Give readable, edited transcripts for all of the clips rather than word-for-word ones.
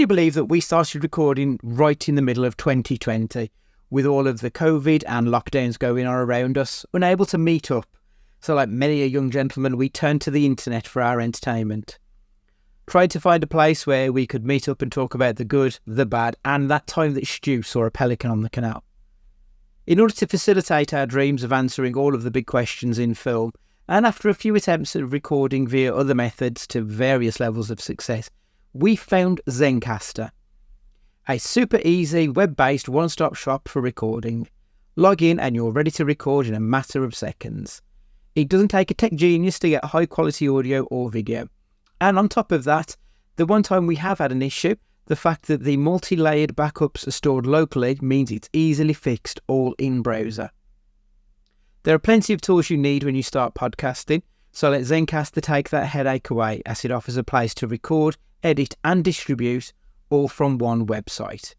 you believe that we started recording right in the middle of 2020 with all of the COVID and lockdowns going on around us, unable to meet up? So like many a young gentleman, we turned to the internet for our entertainment. Tried to find a place where we could meet up and talk about the good, the bad, and that time that Stu saw a pelican on the canal. In order to facilitate our dreams of answering all of the big questions in film, and after a few attempts at recording via other methods to various levels of success, we found Zencastr, a super easy web-based one-stop shop for recording. Log in and you're ready to record in a matter of seconds. It doesn't take a tech genius to get high quality audio or video. And on top of that, the one time we have had an issue, the fact that the multi-layered backups are stored locally means it's easily fixed all in browser. There are plenty of tools you need when you start podcasting, so let Zencastr take that headache away, as it offers a place to record, edit and distribute all from one website.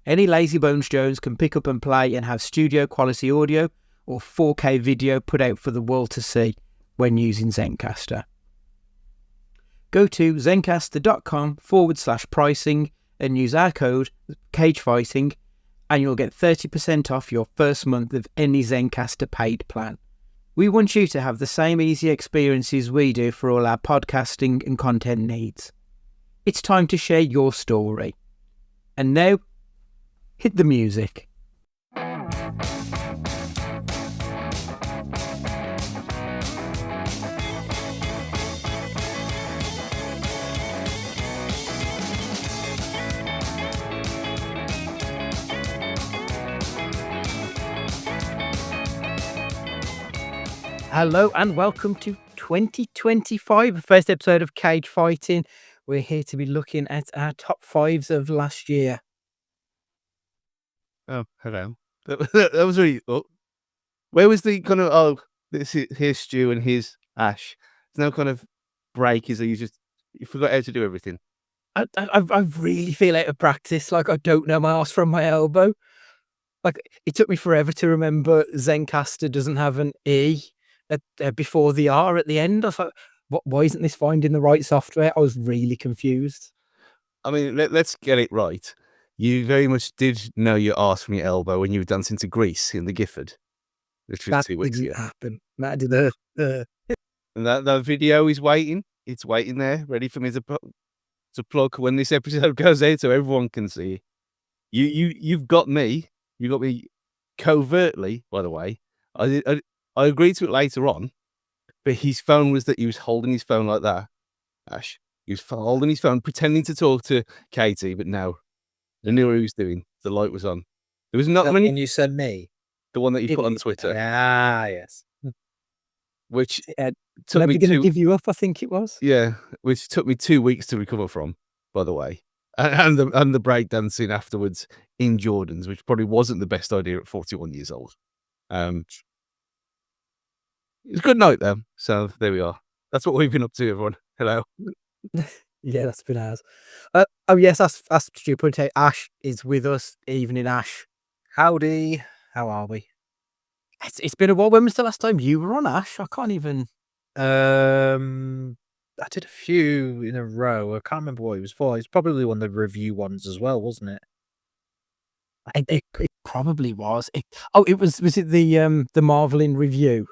Any lazy bones Jones can pick up and play and have studio quality audio or 4K video put out for the world to see when using Zencastr. Go to zencastr.com/pricing and use our code CAGEFIGHTING and you'll get 30% off your first month of any Zencastr paid plan. We want you to have the same easy experiences we do for all our podcasting and content needs. It's time to share your story. And now, hit the music. Hello and welcome to 2025, the first episode of Cage Fighting. We're here to be looking at our top fives of last year. Oh, hello. That was really... Oh. Where was the kind of... here's Stu and here's Ash. There's no kind of break, is there? You forgot how to do everything. I really feel out of practice. Like, I don't know my arse from my elbow. Like, it took me forever to remember Zencastr doesn't have an E before the R at the end. I was like, why isn't this finding the right software? I was really confused. I mean, let's get it right. You very much did know your arse from your elbow when you were dancing to Grease in the Gifford. That didn't happen. That did And that video is waiting. It's waiting there, ready for me to plug when this episode goes out so everyone can see. You've got me. You got me covertly, by the way. I agreed to it later on, but his phone was that he was holding his phone like that. Ash, he was holding his phone, pretending to talk to Katie, but no, I knew what he was doing. The light was on. There was not many. And you said me, the one that you put on Twitter. Ah, yes. Which took me to give you up. I think it was. Yeah, which took me 2 weeks to recover from, by the way, and the breakdancing afterwards in Jordans, which probably wasn't the best idea at 41 years old. It was a good night though, so there we are. That's what we've been up to, everyone. Hello. Yeah, that's been ours. Oh yes, that's stupid. Ash is with us. Evening, Ash. Howdy. How are we? It's been a while. When was the last time you were on, Ash? I can't even. I did a few in a row. I can't remember what it was for. It's probably one of the review ones as well, wasn't it? It probably was. It was. Was it the Marvel in review?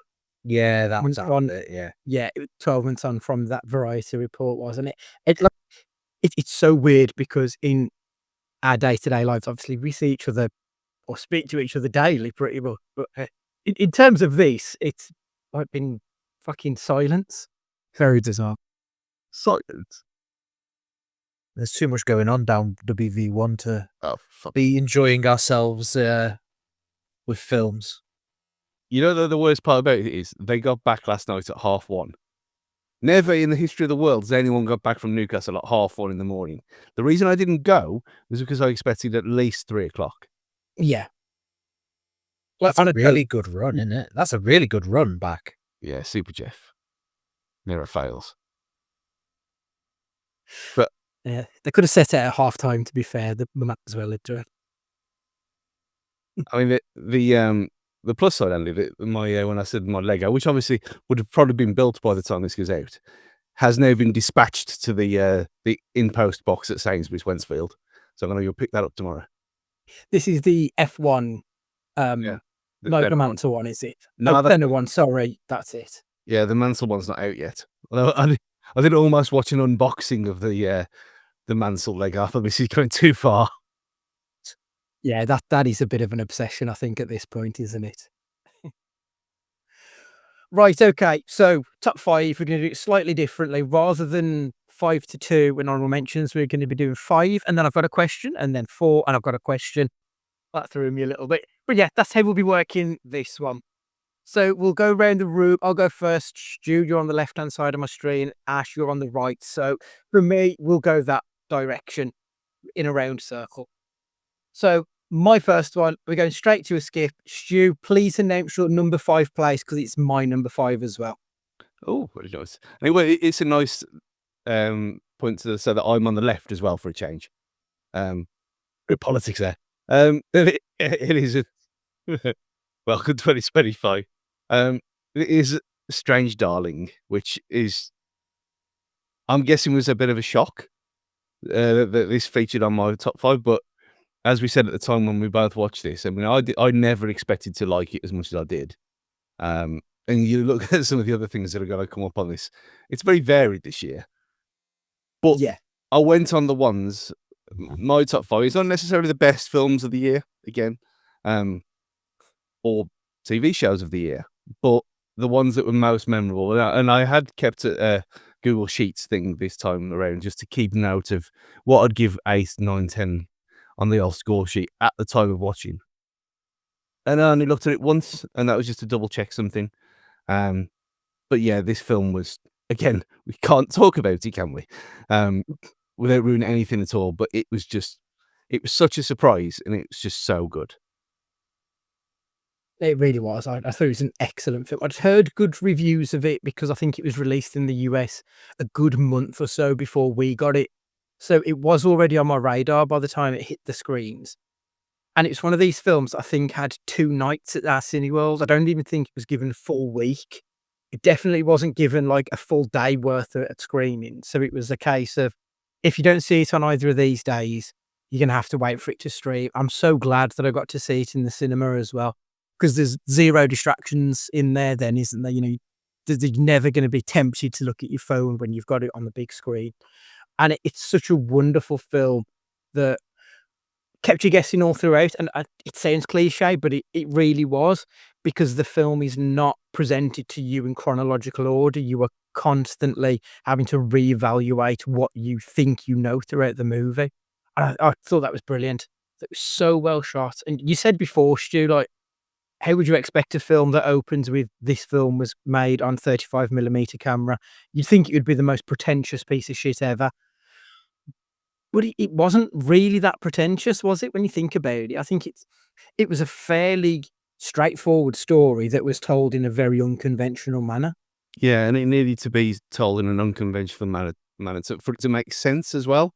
Yeah, that was on it. Yeah. It was 12 months on from that Variety report, wasn't it? It's so weird because in our day-to-day lives, obviously, we see each other or speak to each other daily, pretty much. But in terms of this, it's like been fucking silence. Very bizarre. Silence. There's too much going on down WV1 to be enjoying ourselves with films. You know, the worst part about it is they got back last night at 1:30. Never in the history of the world has anyone got back from Newcastle at 1:30 in the morning. The reason I didn't go was because I expected at least 3:00. Yeah. That's a really good run, isn't it? That's a really good run back. Yeah, Super Jeff. Never fails. But yeah, they could have set it at half-time, to be fair. The map as well, into it. I mean, the plus side, Andy, when I said my Lego, which obviously would have probably been built by the time this goes out, has now been dispatched to the in-post box at Sainsbury's Wensfield. So I'm going to go pick that up tomorrow. This is the F1 The Motor Fenner one. Mansell one, is it? No, Fenner one, sorry, that's it. Yeah, the Mansell one's not out yet. Although I did almost watch an unboxing of the Mansell Lego. I thought this is going too far. Yeah, that is a bit of an obsession, I think, at this point, isn't it? Right, okay. So top 5, we're going to do it slightly differently. Rather than 5 to 2 in honorable mentions, we're going to be doing 5, and then I've got a question, and then 4, and I've got a question. That threw me a little bit. But yeah, that's how we'll be working this one. So we'll go around the room. I'll go first. Stu, you're on the left-hand side of my screen. Ash, you're on the right. So for me, we'll go that direction in a round circle. So my first one, we're going straight to a skip. Stu, please announce your number 5 place because it's my number 5 as well. Oh, very nice. Anyway, it's a nice point to so that I'm on the left as well for a change. Bit politics there. It is a welcome 2025. It is Strange Darling, which is, I'm guessing, was a bit of a shock that this featured on my top 5. But as we said at the time when we both watched this, I mean, I never expected to like it as much as I did. And you look at some of the other things that are going to come up on this, it's very varied this year. But yeah, I went on the ones, my top 5 is not necessarily the best films of the year, again, or TV shows of the year, but the ones that were most memorable. And I had kept a Google Sheets thing this time around just to keep note of what I'd give 8, 9, 10 on the old score sheet at the time of watching. And I only looked at it once, and that was just to double check something. But yeah, this film was, again, we can't talk about it, can we? Without ruining anything at all. But it was such a surprise, and it was just so good. It really was. I thought it was an excellent film. I'd heard good reviews of it because I think it was released in the US a good month or so before we got it. So it was already on my radar by the time it hit the screens. And it's one of these films I think had 2 nights at our Cineworld. I don't even think it was given a full week. It definitely wasn't given like a full day worth at screening. So it was a case of, if you don't see it on either of these days, you're going to have to wait for it to stream. I'm so glad that I got to see it in the cinema as well, because there's zero distractions in there then, isn't there? You know, you're never going to be tempted to look at your phone when you've got it on the big screen. And it's such a wonderful film that kept you guessing all throughout. And it sounds cliche, but it really was, because the film is not presented to you in chronological order. You are constantly having to reevaluate what you think you know throughout the movie. I thought that was brilliant. It was so well shot. And you said before, Stu, like, how would you expect a film that opens with this film was made on 35mm camera? You'd think it would be the most pretentious piece of shit ever. But it wasn't really that pretentious, was it, when you think about it? I think it was a fairly straightforward story that was told in a very unconventional manner. Yeah, and it needed to be told in an unconventional manner for it to make sense as well,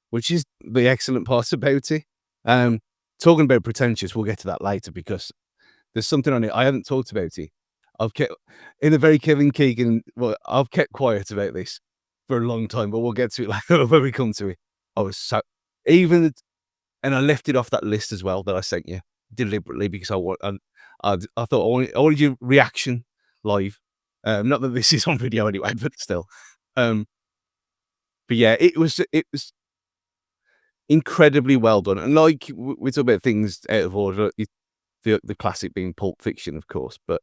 which is the excellent part about it. Talking about pretentious, we'll get to that later, because there's something on it. I haven't talked about it. I've kept, in a very Kevin Keegan, well, I've kept quiet about this for a long time, but we'll get to it later when we come to it. I was so, and I left it off that list as well that I sent you deliberately, because I thought I wanted your reaction live. Not that this is on video anyway, but still. But yeah, it was incredibly well done. And like we talk about things out of order, the classic being Pulp Fiction, of course, but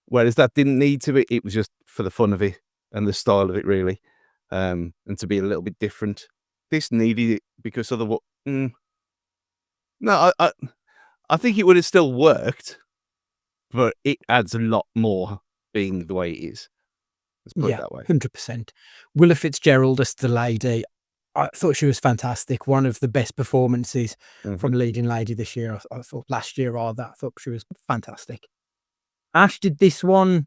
whereas that didn't need to be, it was just for the fun of it and the style of it, really, and to be a little bit different. This needed it, because otherwise, no, I think it would have still worked, but it adds a lot more being the way it is. Let's put it that way. 100%. Willa Fitzgerald as the lady, I thought she was fantastic. One of the best performances from leading lady this year. I thought last year, I thought she was fantastic. Ash, did this one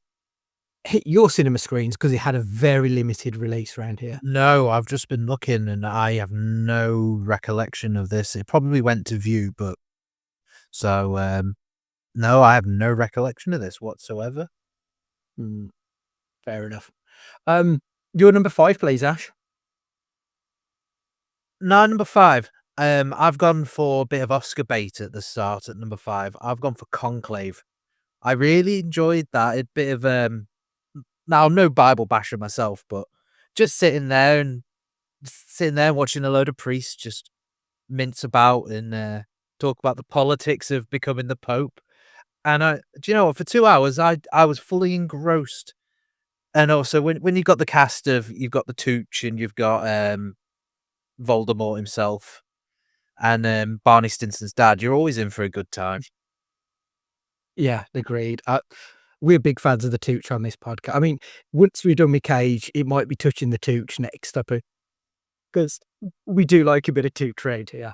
hit your cinema screens because it had a very limited release around here? No, I've just been looking and I have no recollection of this. It probably went to view, but so no, I have no recollection of this whatsoever. Fair enough. Your number 5, please, Ash. No, number 5. I've gone for a bit of Oscar bait at the start at number 5. I've gone for Conclave. I really enjoyed that. A bit of now I'm no Bible basher myself, but just sitting there and watching a load of priests just mince about and talk about the politics of becoming the Pope. And do you know what? For 2 hours, I was fully engrossed. And also, when you've got the cast of, you've got the Tooch and you've got Voldemort himself and Barney Stinson's dad, you're always in for a good time. Yeah, agreed. We're big fans of the Tooch on this podcast. I mean, once we're done with Cage, it might be touching the Tooch next up, because we do like a bit of Tooch around here.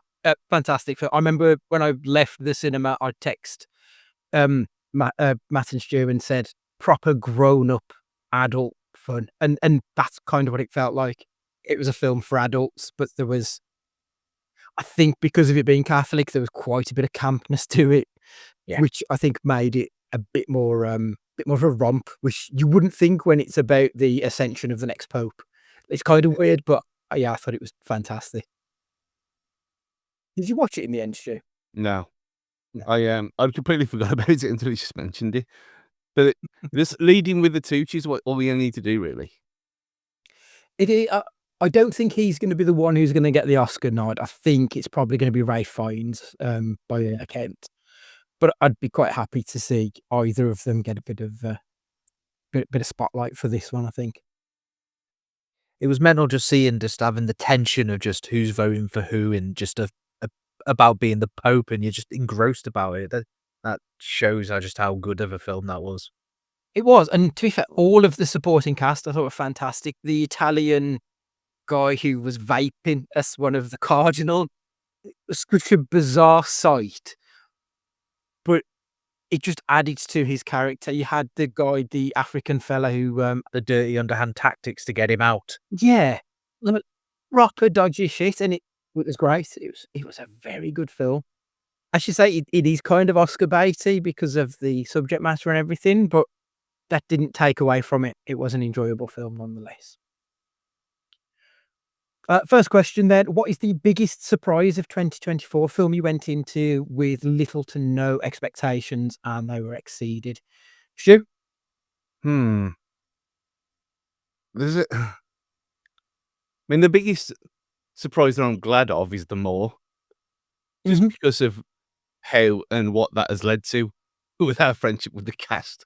Fantastic film. I remember when I left the cinema, I text Matt and Stu and said, proper grown-up adult fun. And that's kind of what it felt like. It was a film for adults, but there was, I think because of it being Catholic, there was quite a bit of campness to it, which I think made it a bit more of a romp, which you wouldn't think when it's about the ascension of the next pope. It's kind of weird, but yeah, I thought it was fantastic. Did you watch it in the end, Stu? No. I completely forgot about it until you just mentioned it. But this leading with the Tooch is what all we need to do, really. It is. I don't think he's going to be the one who's going to get the Oscar nod. I think it's probably going to be Ralph Fiennes, by account. But I'd be quite happy to see either of them get a bit of spotlight for this one, I think. It was mental just having the tension of just who's voting for who and just about being the Pope, and you're just engrossed about it. That shows just how good of a film that was. It was, and to be fair, all of the supporting cast I thought were fantastic. The Italian guy who was vaping as one of the cardinal, it was such a bizarre sight, but it just added to his character. You had the guy, the African fella who the dirty underhand tactics to get him out. Yeah, proper dodgy shit, and it was great. It was a very good film. I should say it is kind of Oscar baity because of the subject matter and everything, but that didn't take away from it. It was an enjoyable film nonetheless. First question then, what is the biggest surprise of 2024? Film you went into with little to no expectations and they were exceeded? Stu? There's it. I mean, the biggest surprise that I'm glad of is The More. Just because of how and what that has led to with our friendship with the cast.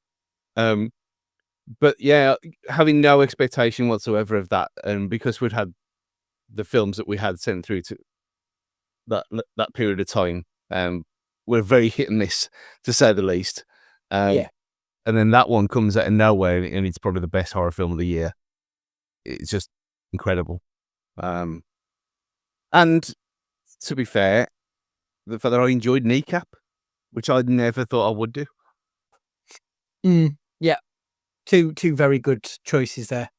But yeah, having no expectation whatsoever of that, and because we'd had the films that we had sent through to that period of time, were very hit and miss, to say the least. And then that one comes out of nowhere, and it's probably the best horror film of the year. It's just incredible. And to be fair, the fact that I enjoyed Kneecap, which I never thought I would do. Yeah, two very good choices there.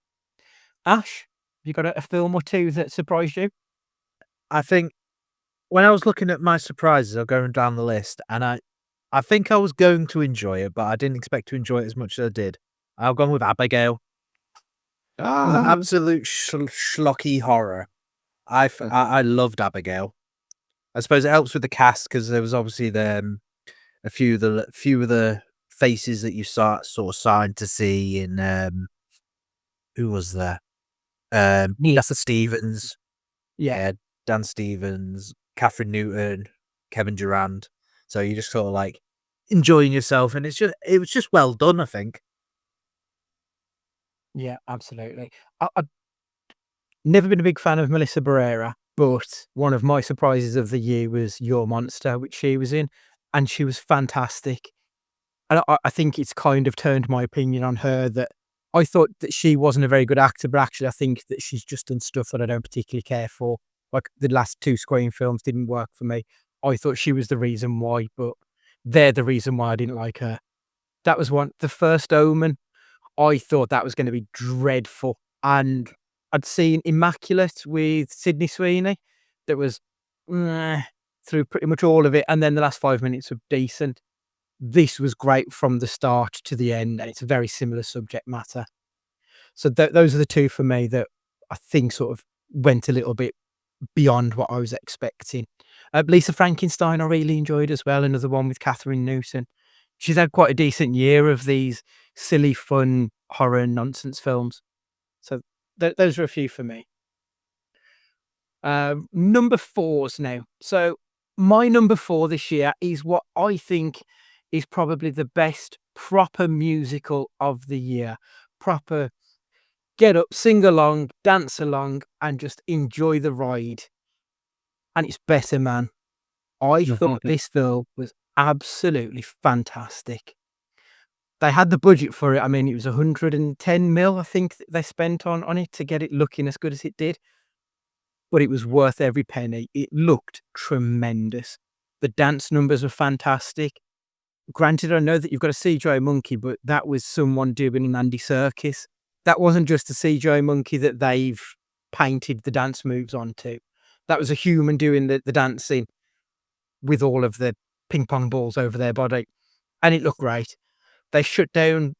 Ash, have you got a film or two that surprised you? I think when I was looking at my surprises, I was going down the list, and I think I was going to enjoy it, but I didn't expect to enjoy it as much as I did. I've gone with Abigail. Absolute schlocky horror. I loved Abigail. I suppose it helps with the cast because there was obviously a few of the faces that you sort of starting to see in who was there? Dan Stevens. Yeah, Dan Stevens, Catherine Newton, Kevin Durand. So you just sort of like enjoying yourself, and it was just well done, I think. Yeah, absolutely. I've never been a big fan of Melissa Barrera, but one of my surprises of the year was Your Monster, which she was in, and she was fantastic. And I think it's kind of turned my opinion on her, that I thought that she wasn't a very good actor, but actually I think that she's just done stuff that I don't particularly care for. Like the last 2 Scream films didn't work for me. I thought she was the reason why, but they're the reason why I didn't like her. That was one. The First Omen, I thought that was going to be dreadful. And I'd seen Immaculate with Sydney Sweeney. That was through pretty much all of it. And then the last 5 minutes were decent. This was great from the start to the end, and it's a very similar subject matter. So those are the two for me that I think sort of went a little bit beyond what I was expecting. Lisa Frankenstein I really enjoyed as well, another one with Catherine Newton. She's had quite a decent year of these silly, fun horror and nonsense films. So those are a few for me. Number fours now. So my number 4 this year is what I think is probably the best proper musical of the year. Proper get up, sing along, dance along, and just enjoy the ride. And it's Better Man. I thought this film was absolutely fantastic. They had the budget for it. I mean, it was 110 mil, I think, that they spent on it to get it looking as good as it did. But it was worth every penny. It looked tremendous. The dance numbers were fantastic. Granted, I know that you've got a CGI monkey, but that was someone doing an Andy Serkis. That wasn't just a CGI monkey that they've painted the dance moves onto. That was a human doing the dancing with all of the ping pong balls over their body. And it looked great. They shut down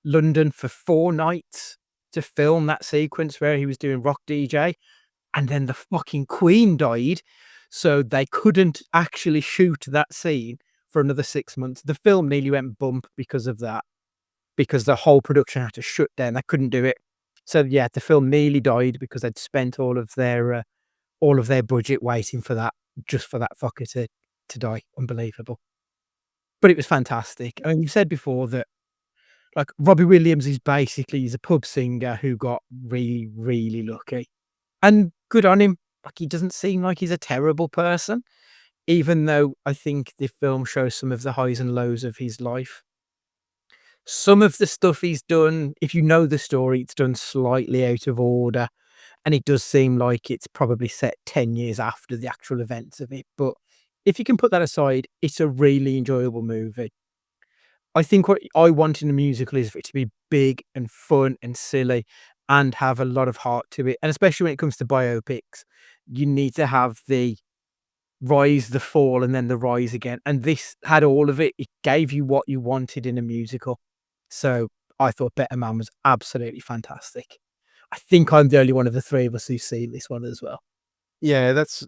London for 4 nights to film that sequence where he was doing Rock DJ. And then the fucking Queen died. So they couldn't actually shoot that scene for another 6 months. The film nearly went bump because of that. Because the whole production had to shut down. They couldn't do it. So yeah, the film nearly died because they'd spent all of their budget waiting for that, just for that fucker to die. Unbelievable. But it was fantastic. I mean, you've said before that like Robbie Williams is basically he's a pub singer who got really, really lucky. And good on him. Like he doesn't seem like he's a terrible person, even though I think the film shows some of the highs and lows of his life. Some of the stuff he's done, if you know the story, it's done slightly out of order. And it does seem like it's probably set 10 years after the actual events of it. But if you can put that aside, it's a really enjoyable movie. I think what I want in a musical is for it to be big and fun and silly and have a lot of heart to it. And especially when it comes to biopics, you need to have the rise, the fall, and then the rise again. And this had all of it. It gave you what you wanted in a musical. So I thought Better Man was absolutely fantastic. I think I'm the only one of the 3 of us who's seen this one as well. Yeah, that's.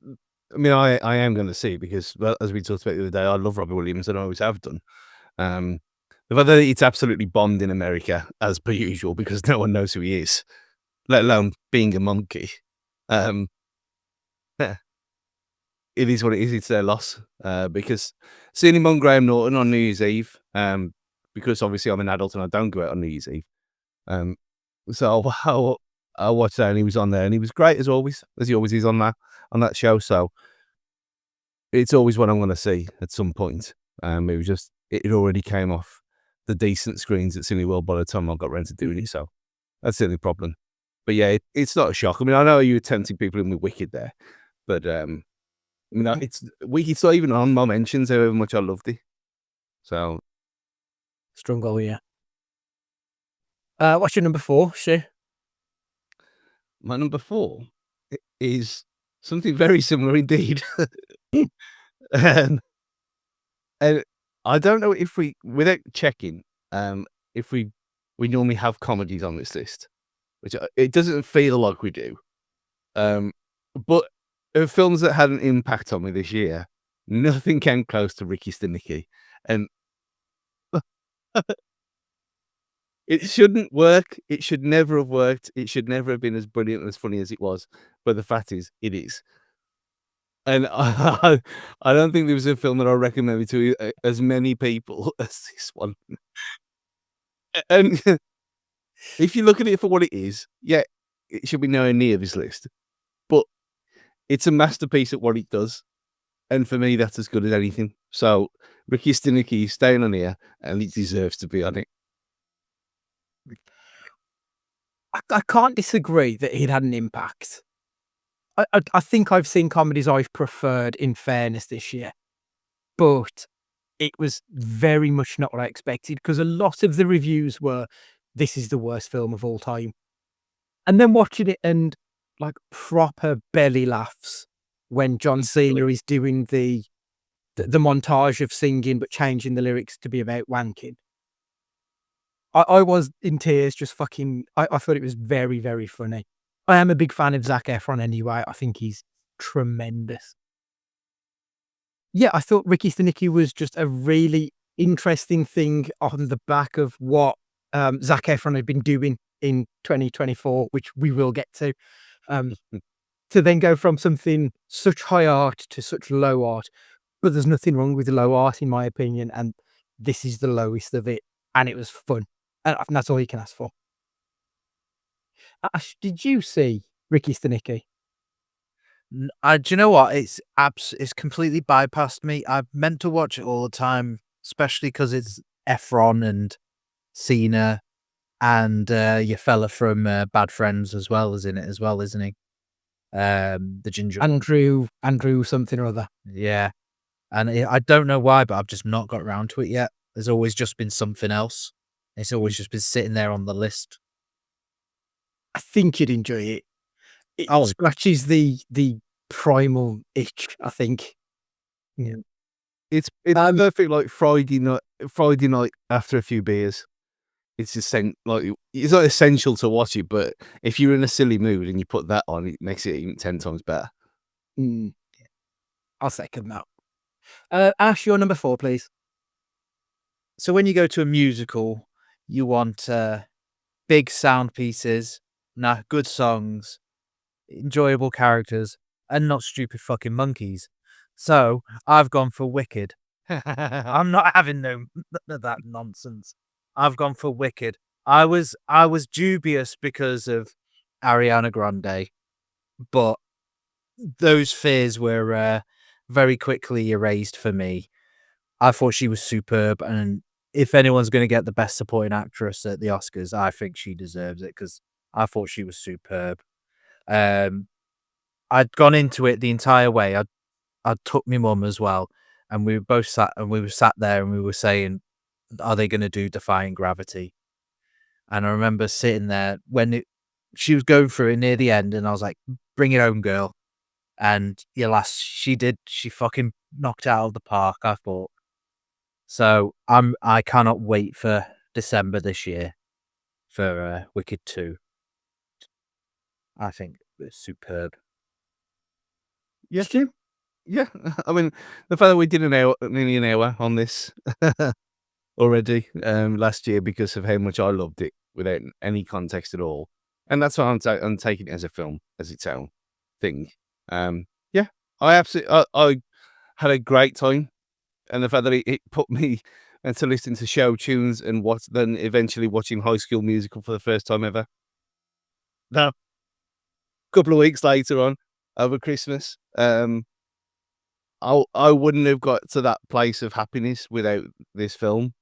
I mean, I am going to see it because, well, as we talked about the other day, I love Robbie Williams and I always have done. The fact that it's absolutely bombed in America as per usual because no one knows who he is, let alone being a monkey. Yeah, it is what it is. It's their loss because seeing him on Graham Norton on New Year's Eve, because obviously I'm an adult and I don't go out on New Year's Eve. So I watched that and he was on there and he was great as always, as he always is on that show. So it's always what I'm going to see at some point. It was just it already came off the decent screens at Cineworld by the time I got around to doing it. So that's the only problem. But yeah, it's not a shock. I mean, I know you were tempting people in with Wicked there, but you know, it's not even on my mentions however much I loved it. So strong goal, yeah. What's your number 4, Stu? My number 4 is something very similar indeed. And I don't know if we, without checking, if we normally have comedies on this list, which it doesn't feel like we do. But films that had an impact on me this year, nothing came close to Ricky Stenicki. And it shouldn't work. It should never have worked. It should never have been as brilliant and as funny as it was. But the fact is, it is. And I don't think there was a film that I recommended to as many people as this one. And if you look at it for what it is, yeah, it should be nowhere near this list. But it's a masterpiece at what it does. And for me, that's as good as anything. So Ricky Stenicki is staying on here and he deserves to be on it. I can't disagree that he'd had an impact. I think I've seen comedies I've preferred in fairness this year, but it was very much not what I expected because a lot of the reviews were, this is the worst film of all time. And then watching it and like proper belly laughs when John Cena is doing the montage of singing but changing the lyrics to be about wanking. I was in tears, just fucking. I thought it was very, very funny. I am a big fan of Zac Efron anyway. I think he's tremendous. Yeah, I thought Ricky Stenicki was just a really interesting thing on the back of what Zac Efron had been doing in 2024, which we will get to. To then go from something such high art to such low art, but there's nothing wrong with the low art in my opinion, and this is the lowest of it, and it was fun, and that's all you can ask for. Ash, did you see Ricky Stenicki? Do you know what? It's completely bypassed me. I've meant to watch it all the time, especially because it's Efron and Cena and your fella from Bad Friends as well is in it as well, isn't he? The ginger Andrew something or other. Yeah, and I don't know why, but I've just not got around to it yet. There's always just been something else. It's always just been sitting there on the list. I think you'd enjoy it. It Oh. scratches the primal itch, I think. Yeah. It's perfect like Friday night after a few beers. It's just like it's not essential to watch it, but if you're in a silly mood and you put that on, it makes it even 10 times better. I'll second that. Ash, your number 4, please. So when you go to a musical, you want big sound pieces, good songs, enjoyable characters, and not stupid fucking monkeys. So I've gone for Wicked. I'm not having none of that nonsense. I've gone for Wicked. I was dubious because of Ariana Grande, but those fears were very quickly erased for me. I thought she was superb, and if anyone's going to get the best supporting actress at the Oscars, I think she deserves it because I thought she was superb. I'd gone into it the entire way. I took my mum as well, and we were both sat there and we were saying, are they going to do Defying Gravity? And I remember sitting there when she was going through it near the end, and I was like, bring it home, girl. And she did. She fucking knocked it out of the park, I thought. So I cannot wait for December this year for Wicked 2. I think it's superb. Yeah. Yeah. I mean, the fact that we did nearly an hour on this already last year because of how much I loved it without any context at all. And that's why I'm taking it as a film, as its own thing. Yeah, I had a great time. And the fact that it put me into listening to show tunes and then eventually watching High School Musical for the first time ever. Now, a couple of weeks later on, over Christmas, I wouldn't have got to that place of happiness without this film.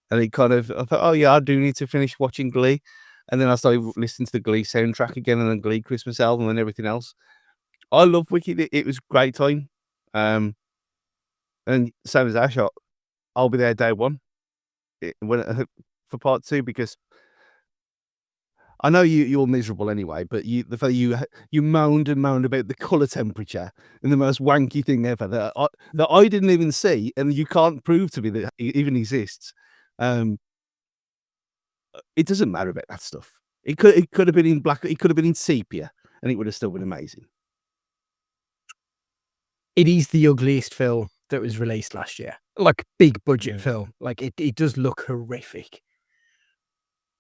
And I thought, oh yeah, I do need to finish watching Glee. And then I started listening to the Glee soundtrack again and the Glee Christmas album and everything else. I love Wicked. It was a great time. And same as Ash, I'll be there day one for part 2 because I know you're miserable anyway. But the fact you moaned and moaned about the color temperature and the most wanky thing ever that I didn't even see, and you can't prove to me that it even exists. It doesn't matter about that stuff. It could have been in black. It could have been in sepia, and it would have still been amazing. It is the ugliest film that was released last year. Like, big budget film. Like, it does look horrific.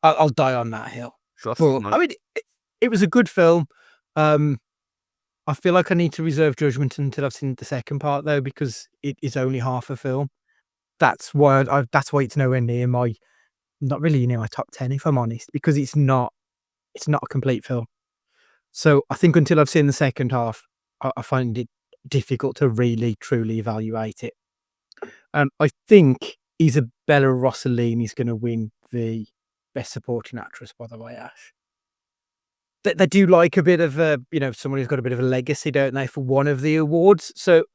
I'll die on that hill. But, I mean, it was a good film. I feel like I need to reserve judgment until I've seen the second part, though, because it is only half a film. That's why it's nowhere near my, not really near my top 10, if I'm honest, because it's not a complete film. So I think until I've seen the second half, I find it difficult to really truly evaluate it. And I think Isabella Rossellini is going to win the Best Supporting Actress, by the way, Ash. They do like a bit of someone who's got a bit of a legacy, don't they, for one of the awards. So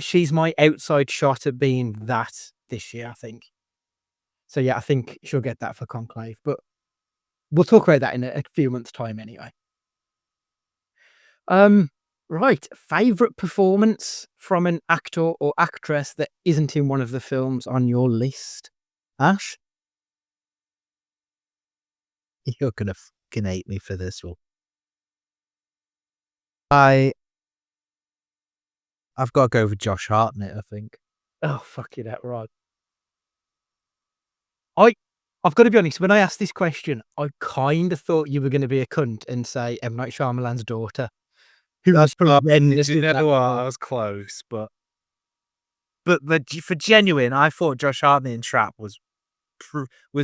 she's my outside shot at being that this year, I think. So yeah, I think she'll get that for Conclave, but we'll talk about that in a few months' time anyway. Right. Favorite performance from an actor or actress that isn't in one of the films on your list, Ash? You're gonna fucking hate me for this one. I've got to go with Josh Hartnett, I think. Oh, fucking hell, right. I've got to be honest, when I asked this question, I kind of thought you were going to be a cunt and say M. Night Shyamalan's daughter. Who was horrendous in that I film. was close, but for genuine, I thought Josh Hartnett in Trap was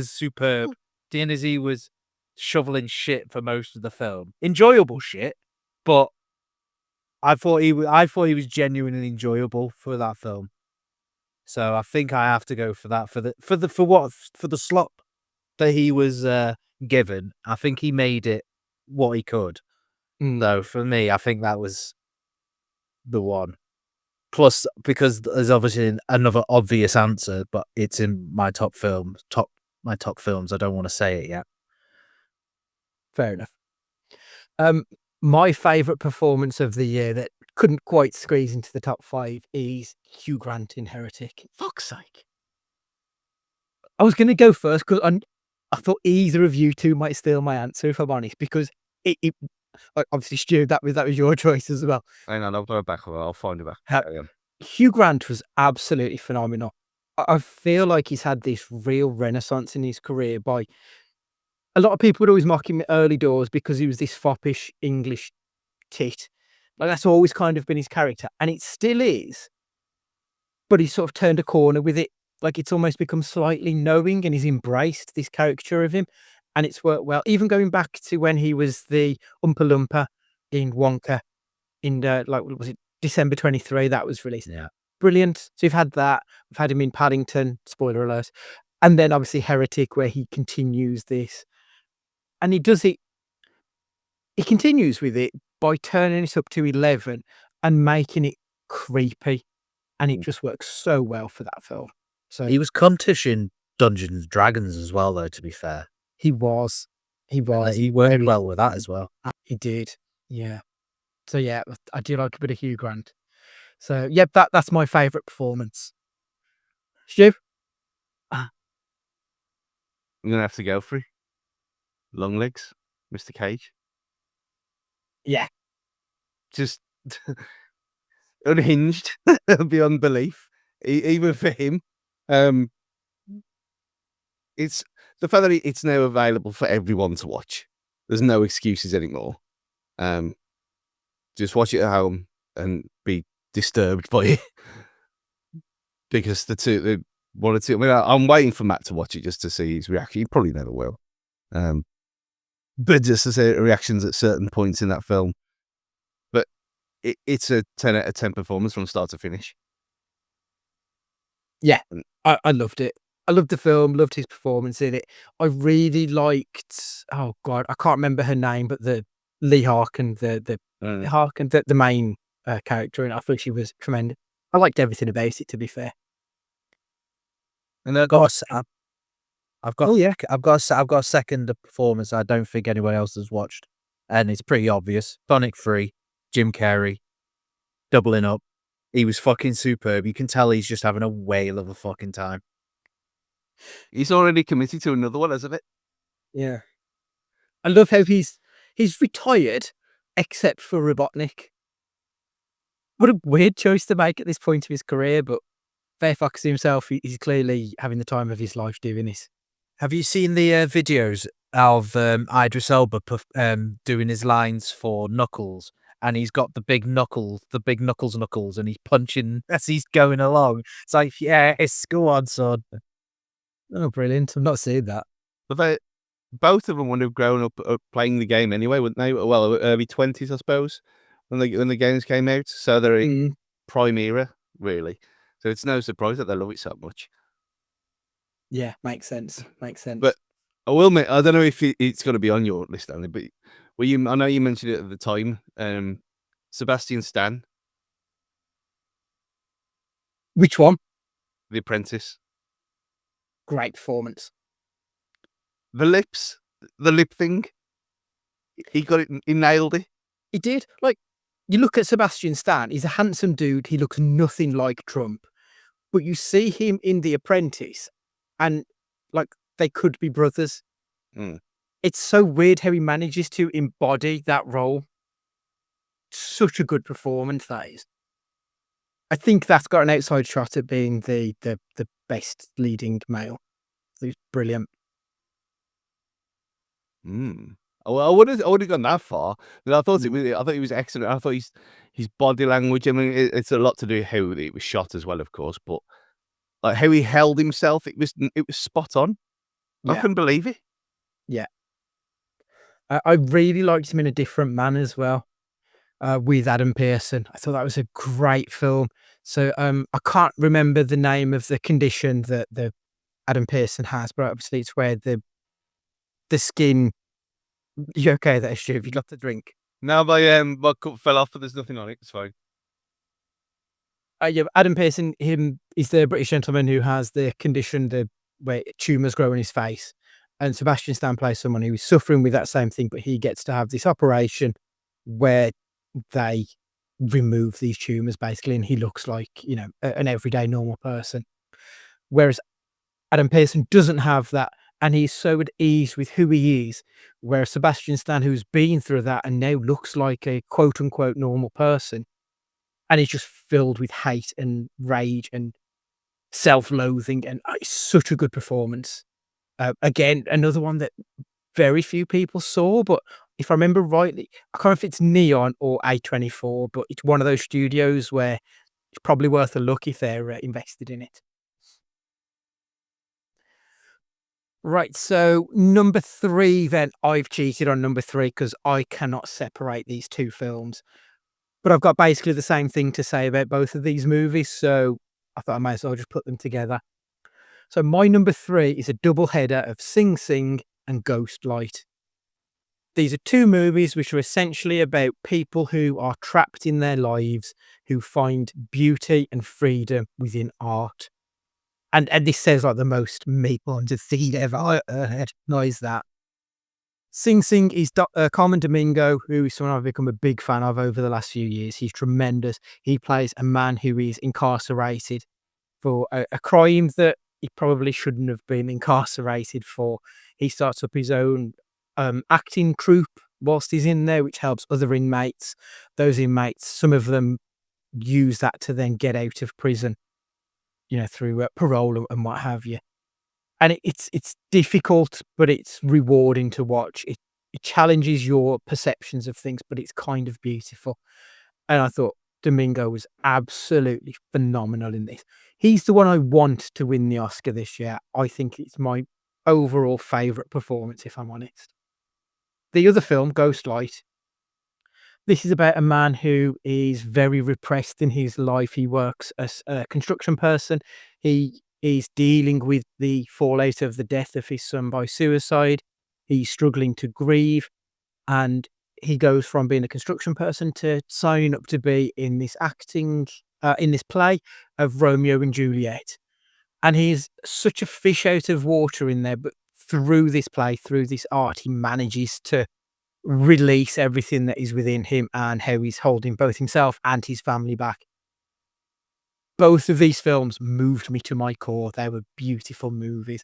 superb. Seeing as he was shoveling shit for most of the film, enjoyable shit, but I thought he was genuinely enjoyable for that film. So I think I have to go for that for the slot that he was given. I think he made it what he could. So for me, I think that was the one. Plus, because there's obviously another obvious answer, but it's in my top films. My top films. I don't want to say it yet. Fair enough. My favourite performance of the year that couldn't quite squeeze into the top 5 is Hugh Grant in Heretic. Fuck's sake. I was going to go first because I thought either of you two might steal my answer, if I'm honest, because it obviously, Stu, that was your choice as well. Hang on, I'll go back. I'll find it back. Carry on. Hugh Grant was absolutely phenomenal. I feel like he's had this real renaissance in his career. By a lot of people would always mock him early doors because he was this foppish English tit. Like that's always kind of been his character, and it still is. But he's sort of turned a corner with it. Like it's almost become slightly knowing, and he's embraced this caricature of him, and it's worked well. Even going back to when he was the Oompa Loompa in Wonka, in was it December 23? That was released. Yeah, brilliant. So we've had that. We've had him in Paddington. Spoiler alert. And then obviously Heretic, where he continues this, and he does it. He continues with it by turning it up to 11 and making it creepy, and it just works so well for that film. So he was cuntish in Dungeons and Dragons as well, though. To be fair, he was. He worked well with that as well. He did. Yeah. So yeah, I do like a bit of Hugh Grant. So yep, that's my favourite performance. Stu? I'm gonna have to go for it. Long legs, Mr. Cage. Yeah. Just unhinged beyond belief, even for him. It's the fact that it's now available for everyone to watch. There's no excuses anymore. Just watch it at home and be disturbed by it. Because the one or two. I mean, I'm waiting for Matt to watch it just to see his reaction. He probably never will. But just to see reactions at certain points in that film. But it's a 10 out of 10 performance from start to finish. Yeah, I loved it. I loved the film, loved his performance in it. I really liked, oh God, I can't remember her name, but the Lee Harkin, the main character, and I thought she was tremendous. I liked everything about it, to be fair. And I've got a second performance I don't think anyone else has watched, and it's pretty obvious. Sonic 3, Jim Carrey, doubling up. He was fucking superb. You can tell he's just having a whale of a fucking time. He's already committed to another one, hasn't it? Yeah. I love how he's retired, except for Robotnik. What a weird choice to make at this point of his career, but fair fucks to himself. He's clearly having the time of his life doing this. Have you seen the videos of Idris Elba doing his lines for Knuckles? And he's got the big knuckles, and he's punching as he's going along. It's like, yes, go on, son. Oh, brilliant. I've not seen that. But both of them would have grown up playing the game anyway, wouldn't they? Well, early 20s, I suppose, when the games came out. So they're in prime era, really. So it's no surprise that they love it so much. Yeah, makes sense. But I will admit, I don't know if it's going to be on your list, Andy, but I know you mentioned it at the time. Sebastian Stan. Which one? The Apprentice. Great performance. The lips, the lip thing. He got it. He nailed it. He did. Like, you look at Sebastian Stan. He's a handsome dude. He looks nothing like Trump. But you see him in The Apprentice, and like they could be brothers. it's so weird how he manages to embody that role. Such a good performance that is. I think that's got an outside shot at being the best leading male. He's brilliant. Mm. Well, I wouldn't gone that far. But I thought he was excellent. I thought his body language. I mean, it's a lot to do with how it was shot as well, of course. But like how he held himself, it was spot on. I Yeah, couldn't believe it. yeah. I really liked him in A Different Man as well, with Adam Pearson. I thought that was a great film. So I can't remember the name of the condition that the Adam Pearson has, but obviously it's where the skin. You okay there, Stu? Have you got the drink? Now my cup fell off, but there's nothing on it. It's fine. Yeah, Adam Pearson, him is the British gentleman who has the condition where tumours grow in his face, and Sebastian Stan plays someone who is suffering with that same thing, but he gets to have this operation where they remove these tumours basically, and he looks like an everyday normal person. Whereas Adam Pearson doesn't have that, and he's so at ease with who he is. Whereas Sebastian Stan, who's been through that and now looks like a quote unquote normal person, and he's just filled with hate and rage and self-loathing, and it's such a good performance. Again, another one that very few people saw, but if I remember rightly, I can't know if it's Neon or A24, but it's one of those studios where it's probably worth a look if they're invested in it. Right, so number 3 then. I've cheated on number 3 because I cannot separate these two films. But I've got basically the same thing to say about both of these movies, so I thought I might as well just put them together. So my number 3 is a double header of Sing Sing and Ghostlight. These are two movies which are essentially about people who are trapped in their lives, who find beauty and freedom within art. And this says like the most maple-haunted thing ever. I recognise that. Sing Sing is Carmen Domingo, who is someone I've become a big fan of over the last few years. He's tremendous. He plays a man who is incarcerated for a crime that he probably shouldn't have been incarcerated for. He starts up his own acting troupe whilst he's in there, which helps other inmates. Those inmates, some of them use that to then get out of prison, through parole and what have you. And it's difficult, but it's rewarding to watch. It challenges your perceptions of things, but it's kind of beautiful. And I thought Domingo was absolutely phenomenal in this. He's the one I want to win the Oscar this year. I think it's my overall favourite performance, if I'm honest. The other film, Ghostlight, this is about a man who is very repressed in his life. He works as a construction person. He is dealing with the fallout of the death of his son by suicide. He's struggling to grieve, and he goes from being a construction person to signing up to be in this in this play of Romeo and Juliet. And he's such a fish out of water in there, but through this play, through this art, he manages to release everything that is within him and how he's holding both himself and his family back. Both of these films moved me to my core. They were beautiful movies.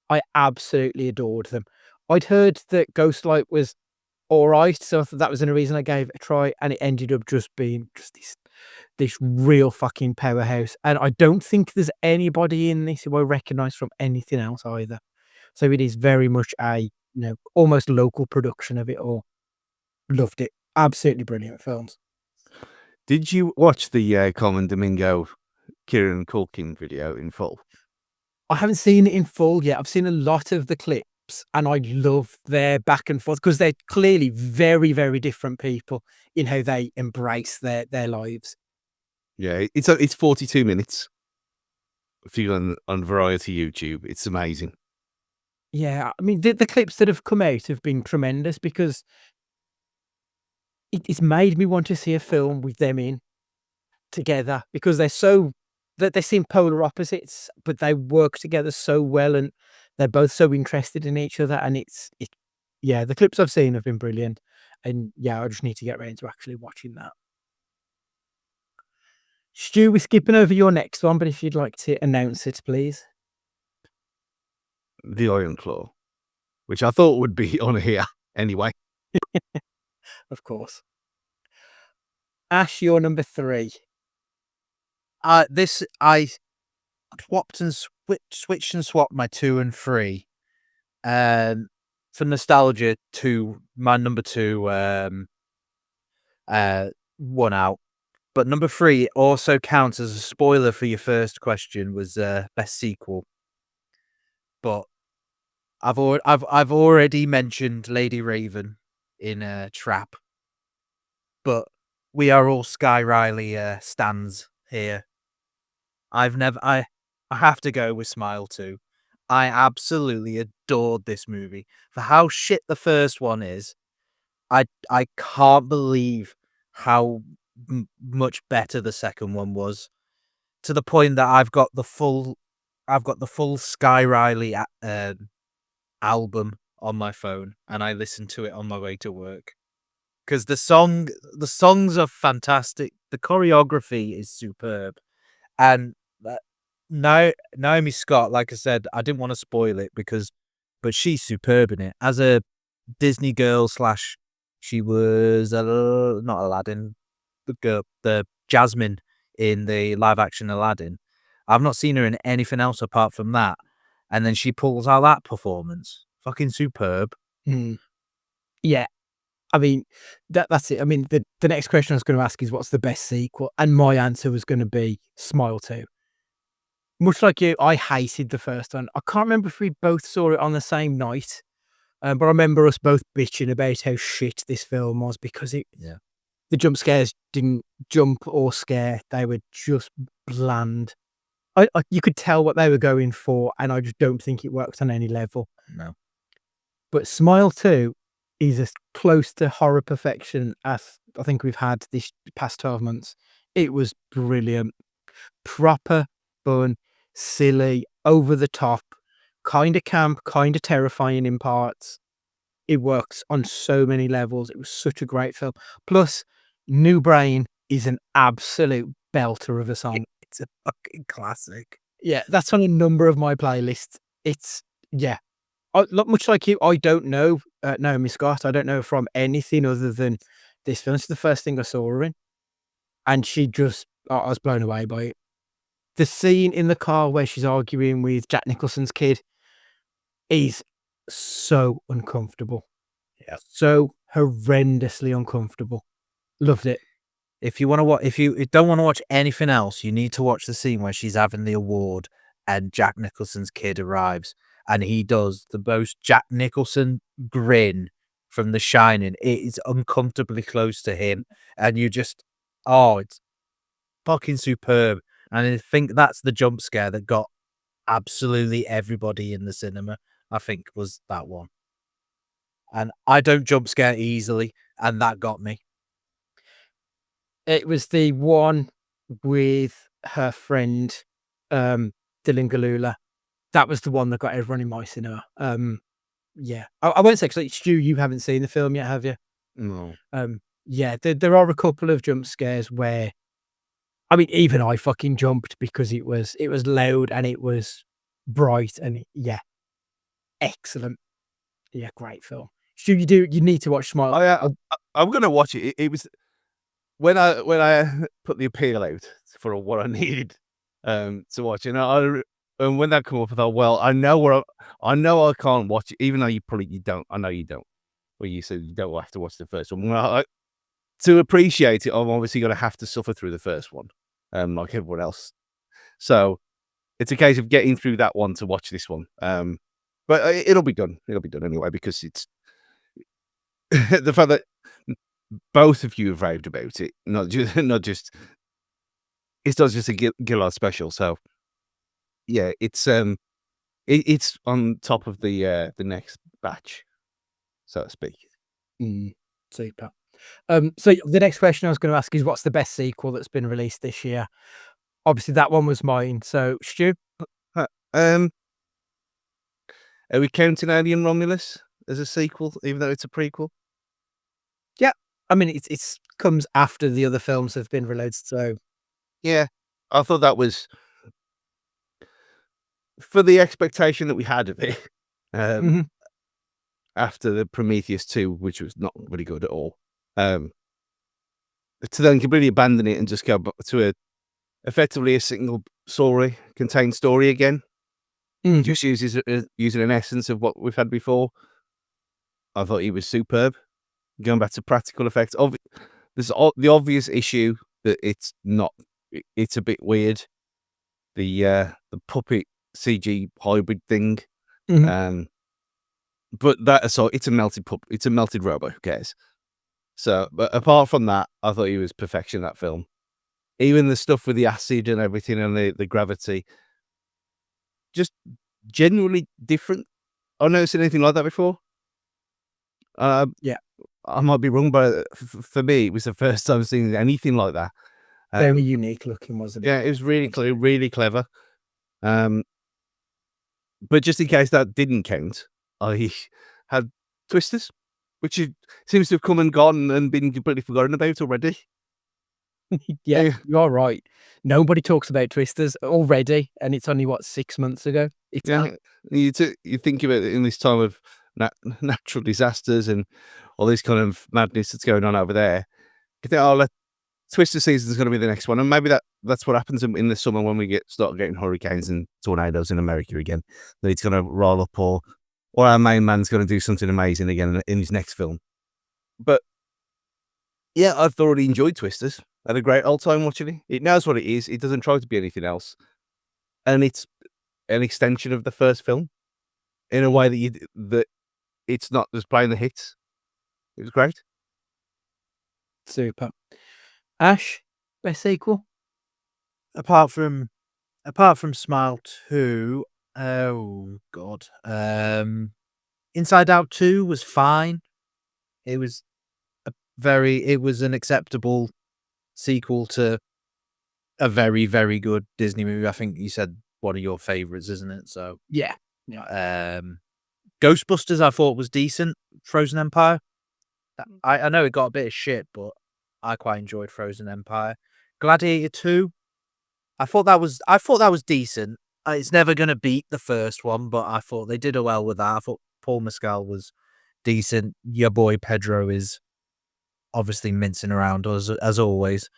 I absolutely adored them. I'd heard that Ghostlight was all right, so I thought that was the reason I gave it a try, and it ended up just being just this real fucking powerhouse. And I don't think there's anybody in this who I recognise from anything else either. So it is very much a almost local production of it all. Loved it. Absolutely brilliant films. Did you watch the Carmen Domingo, Kieran Culkin video in full? I haven't seen it in full yet. I've seen a lot of the clips, and I love their back and forth because they're clearly very, very different people in how they embrace their lives. Yeah, it's 42 minutes. If you go on Variety YouTube, it's amazing. Yeah, I mean, the clips that have come out have been tremendous because it's made me want to see a film with them in together because they seem polar opposites, but they work together so well, and they're both so interested in each other. And yeah, the clips I've seen have been brilliant, and yeah, I just need to get around to actually watching that. Stu, we're skipping over your next one, but if you'd like to announce it, please. The Iron Claw. which I thought would be on here anyway. Of course. Ash, you're number 3. I swapped and switched and swapped my 2 and 3. For nostalgia, to my number 2 won out. But number 3 also counts as a spoiler for your first question, was best sequel. But I've already mentioned Lady Raven in Trap. But we are all Sky Riley stans here. I have to go with Smile 2. I absolutely adored this movie. For how shit the first one is, I can't believe how much better the second one was. To the point that I've got the full Sky Riley album on my phone, and I listen to it on my way to work. Because the songs are fantastic. The choreography is superb, and Naomi Scott, like I said, I didn't want to spoil it but she's superb in it as a Disney girl / she was not Aladdin, the Jasmine in the live action Aladdin. I've not seen her in anything else apart from that, and then she pulls out that performance, fucking superb. Yeah. I mean, that's it. I mean, the next question I was going to ask is what's the best sequel? And my answer was going to be Smile 2. Much like you, I hated the first one. I can't remember if we both saw it on the same night, but I remember us both bitching about how shit this film was because the jump scares didn't jump or scare. They were just bland. You could tell what they were going for, and I just don't think it worked on any level. No. But Smile 2 is as close to horror perfection as I think we've had this past 12 months. It was brilliant. Proper fun, silly, over the top, kind of camp, kind of terrifying in parts. It works on so many levels. It was such a great film. Plus, New Brain is an absolute belter of a song. It's a fucking classic. Yeah, that's on a number of my playlists. It's, much like you, I don't know Naomi Scott. I don't know from anything other than this film. It's the first thing I saw her in. And I was blown away by it. The scene in the car where she's arguing with Jack Nicholson's kid is so uncomfortable. Yeah. So horrendously uncomfortable. Loved it. If you don't want to watch anything else, you need to watch the scene where she's having the award and Jack Nicholson's kid arrives and he does the most Jack Nicholson grin from The Shining. It is uncomfortably close to him, and you just, it's fucking superb. And I think that's the jump scare that got absolutely everybody in the cinema, I think, was that one. And I don't jump scare easily, and that got me. It was the one with her friend, Dylan Galula. That was the one that got everyone in my cinema. Yeah. I won't say, because Stu, you haven't seen the film yet, have you? No. Yeah, there are a couple of jump scares where, I mean, even I fucking jumped because it was loud and it was bright and excellent. Yeah, great film. Stu, you need to watch Smile. I'm gonna watch it. It was when I put the appeal out for what I needed to watch, and when that came up, I thought, well, I know I can't watch it, even though you don't. I know you don't. Well, you said you don't have to watch the first one. Well, to appreciate it, I'm obviously going to have to suffer through the first one, like everyone else. So it's a case of getting through that one to watch this one. But it'll be done. It'll be done anyway, because it's the fact that both of you have raved about it, not just it's not just a Gillard special. So yeah, it's on top of the next batch, so to speak. Super. So the next question I was going to ask is, what's the best sequel that's been released this year? Obviously, that one was mine. So, Stu? Are we counting Alien Romulus as a sequel, even though it's a prequel? Yeah. I mean, it's comes after the other films have been released, so... Yeah. I thought that was... for the expectation that we had of it. after the Prometheus 2, which was not really good at all, to then completely abandon it and just go to effectively a single story, contained story again. Just using an essence of what we've had before. I thought he was superb. Going back to practical effects, there's the obvious issue that it's not. It's a bit weird. The puppet CG hybrid thing. But that aside, it's a melted it's a melted robot. Who cares? So, but apart from that, I thought he was perfection. That film, even the stuff with the acid and everything and the gravity, just genuinely different. I've never seen anything like that before. Yeah. I might be wrong, but for me, it was the first time seeing anything like that. Very unique looking, wasn't it? Yeah, it was really clever. But just in case that didn't count, I had Twisters, which seems to have come and gone and been completely forgotten about already. Yeah, you're right. Nobody talks about Twisters already, and it's only, what, 6 months ago? Yeah, you think about it in this time of natural disasters and all this kind of madness that's going on over there. You think, Twister season is going to be the next one, and maybe that's what happens in the summer when we start getting hurricanes and tornadoes in America again. That it's going to roll up, or our main man's going to do something amazing again in his next film. But yeah, I've thoroughly enjoyed Twisters. I had a great old time watching it. It knows what it is. It doesn't try to be anything else, and it's an extension of the first film in a way that it's not just playing the hits. It was great. Super. Ash, best sequel? Apart from Smile 2, oh god. Inside Out 2 was fine. It was an acceptable sequel to a very, very good Disney movie. I think you said one of your favorites, isn't it? So Yeah. Ghostbusters I thought was decent. Frozen Empire. I know it got a bit of shit, but I quite enjoyed Frozen Empire. Gladiator 2. I thought that was decent. It's never going to beat the first one, but I thought they did well with that. I thought Paul Mescal was decent. Your boy Pedro is obviously mincing around as always.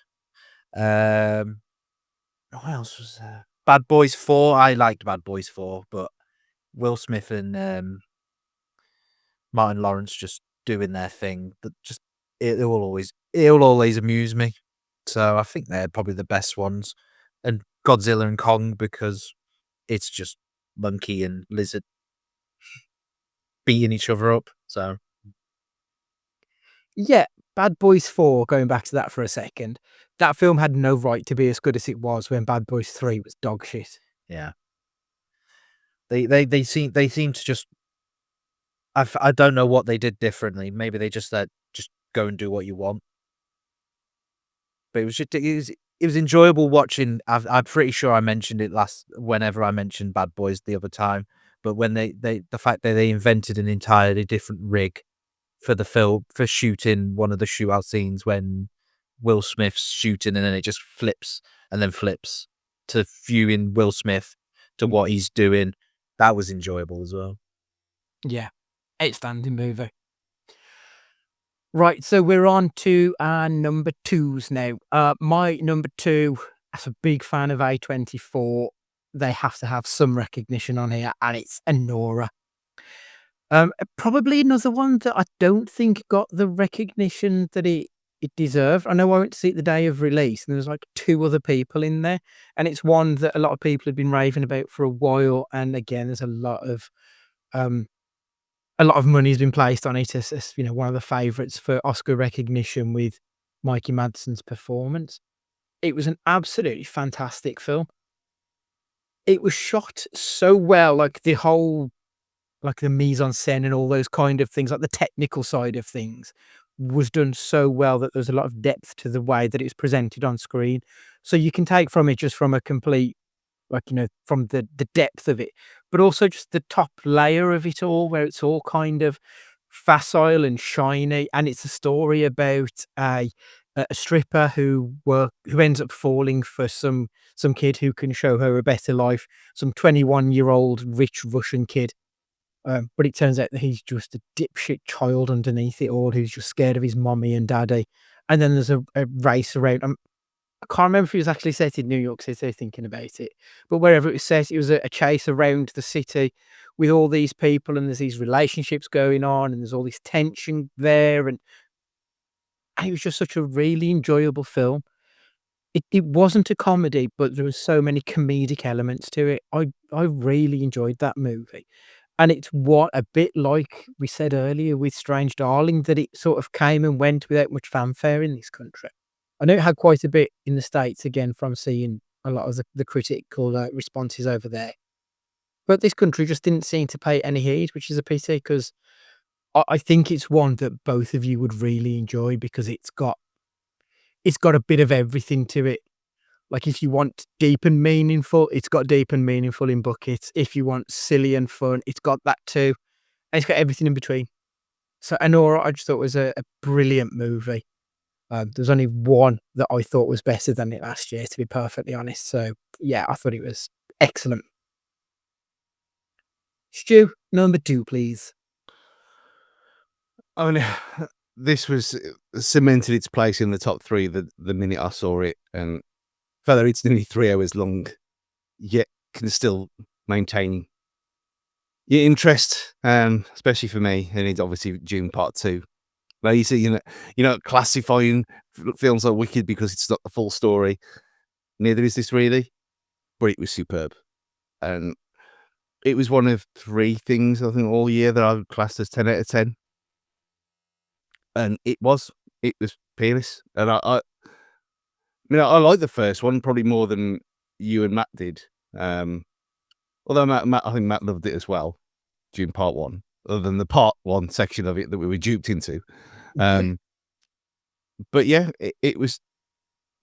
What else was there? Bad Boys 4. I liked Bad Boys 4, but Will Smith and Martin Lawrence just doing their thing. That just it will always amuse me. So I think they're probably the best ones. And Godzilla and Kong, because it's just monkey and lizard beating each other up. So yeah, Bad Boys 4, going back to that for a second, that film had no right to be as good as it was when Bad Boys 3 was dog shit. Yeah. They seem to just I don't know what they did differently. Maybe they just said just go and do what you want. But it was enjoyable watching. I'm pretty sure I mentioned it whenever I mentioned Bad Boys the other time. But when the fact that they invented an entirely different rig for the film for shooting one of the shootout scenes when Will Smith's shooting and then it just flips to viewing Will Smith to what he's doing. That was enjoyable as well. Yeah, outstanding movie. Right, so we're on to our number 2s now. My number 2, as a big fan of A24, they have to have some recognition on here, and it's Anora. Probably another one that I don't think got the recognition that it deserved. I know I went to see it the day of release, and there was like 2 other people in there, and it's one that a lot of people have been raving about for a while. And again, there's a lot of money's been placed on it as one of the favourites for Oscar recognition with Mikey Madsen's performance. It was an absolutely fantastic film. It was shot so well, like the whole, like the mise en scène and all those kind of things, like the technical side of things was done so well that there's a lot of depth to the way that it's presented on screen. So you can take from it just from a complete, from the depth of it, but also just the top layer of it all, where it's all kind of facile and shiny. And it's a story about a stripper who ends up falling for some kid who can show her a better life, some 21-year-old rich Russian kid. But it turns out that he's just a dipshit child underneath it all who's just scared of his mommy and daddy. And then there's a race around. I can't remember if it was actually set in New York City, thinking about it, but wherever it was set, it was a chase around the city with all these people, and there's these relationships going on, and there's all this tension there, and it was just such a really enjoyable film. It wasn't a comedy, but there was so many comedic elements to it. I really enjoyed that movie. And it's what a bit like we said earlier with Strange Darling, that it sort of came and went without much fanfare in this country. I know it had quite a bit in the States, again, from seeing a lot of the critical responses over there. But this country just didn't seem to pay any heed, which is a pity, because I think it's one that both of you would really enjoy, because it's got a bit of everything to it. Like, if you want deep and meaningful, it's got deep and meaningful in buckets. If you want silly and fun, it's got that too. And it's got everything in between. So Anora, I just thought was a brilliant movie. There's only one that I thought was better than it last year, to be perfectly honest. So yeah, I thought it was excellent. Stu, number 2, please. I mean, this was cemented its place in the top 3 the minute I saw it, and whether it's nearly 3 hours long, yet can still maintain your interest, especially for me. And it's obviously Dune Part 2. Now you see, you're not classifying films like Wicked because it's not the full story. Neither is this really, but it was superb, and it was one of 3 things I think all year that I would class as 10 out of 10. And it was peerless. And I like the first one probably more than you and Matt did. Although Matt, I think Matt loved it as well, Dune Part 1, other than the Part 1 section of it that we were duped into. But yeah, it was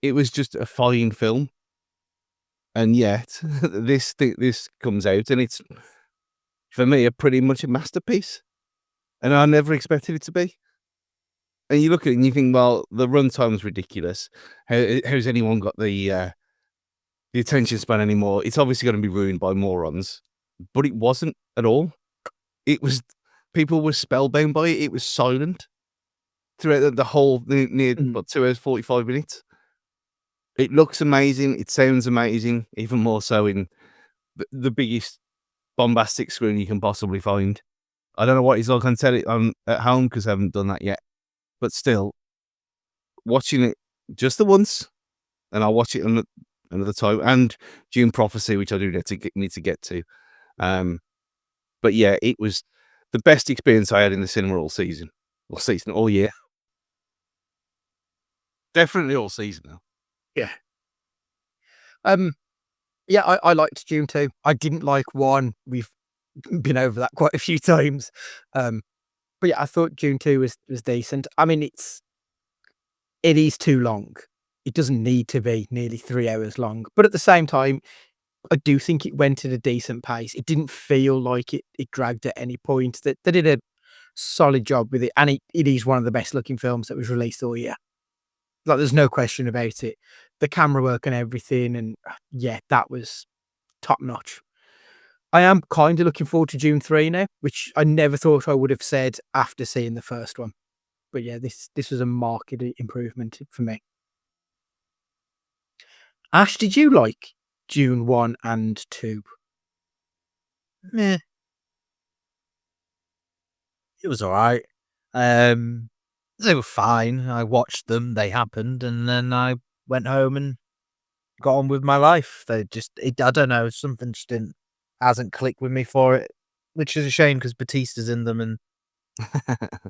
just a fine film. And yet this comes out, and it's, for me, pretty much a masterpiece. And I never expected it to be. And you look at it and you think, well, the runtime's ridiculous. How's anyone got the attention span anymore? It's obviously going to be ruined by morons. But it wasn't at all. It was, people were spellbound by it. It was silent throughout the whole near 2 hours 45 minutes. It looks amazing. It sounds amazing. Even more so in the biggest bombastic screen you can possibly find. I don't know what it's like on at home because I haven't done that yet. But still, watching it just the once, and I'll watch it another time, and Dune Prophecy, which I do need to get to. But yeah, it was the best experience I had in the cinema all year. Definitely all season now. Yeah. Yeah, I liked Dune 2. I didn't like 1. We've been over that quite a few times. But yeah, I thought Dune 2 was decent. I mean, it is too long. It doesn't need to be nearly 3 hours long. But at the same time, I do think it went at a decent pace. It didn't feel like it dragged at any point. They did a solid job with it. And it is one of the best looking films that was released all year. Like, there's no question about it. The camera work and everything. And yeah, that was top notch. I am kind of looking forward to Dune 3 now, which I never thought I would have said after seeing the first one. But yeah, this was a marked improvement for me. Ash, did you like Dune 1 and 2? Meh. It was all right. They were fine. I watched them. They happened, and then I went home and got on with my life. I don't know, something just hasn't clicked with me for it, which is a shame because Batista's in them, and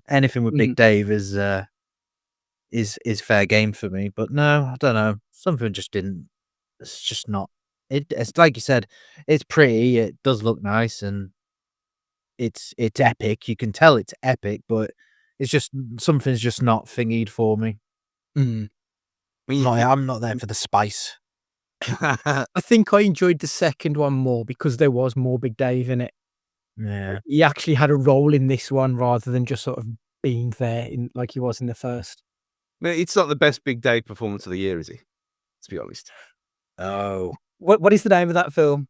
anything with Big Dave is fair game for me. But no, I don't know. Something just didn't. It's just not. It's like you said. It's pretty. It does look nice, and it's epic. You can tell it's epic, but it's just something's just not thingied for me. I'm not there for the spice. I think I enjoyed the second one more because there was more Big Dave in it. Yeah, He actually had a role in this one rather than just sort of being there like he was in the first. It's not the best Big Dave performance of the year, is he? Let's be honest. Oh, What is the name of that film?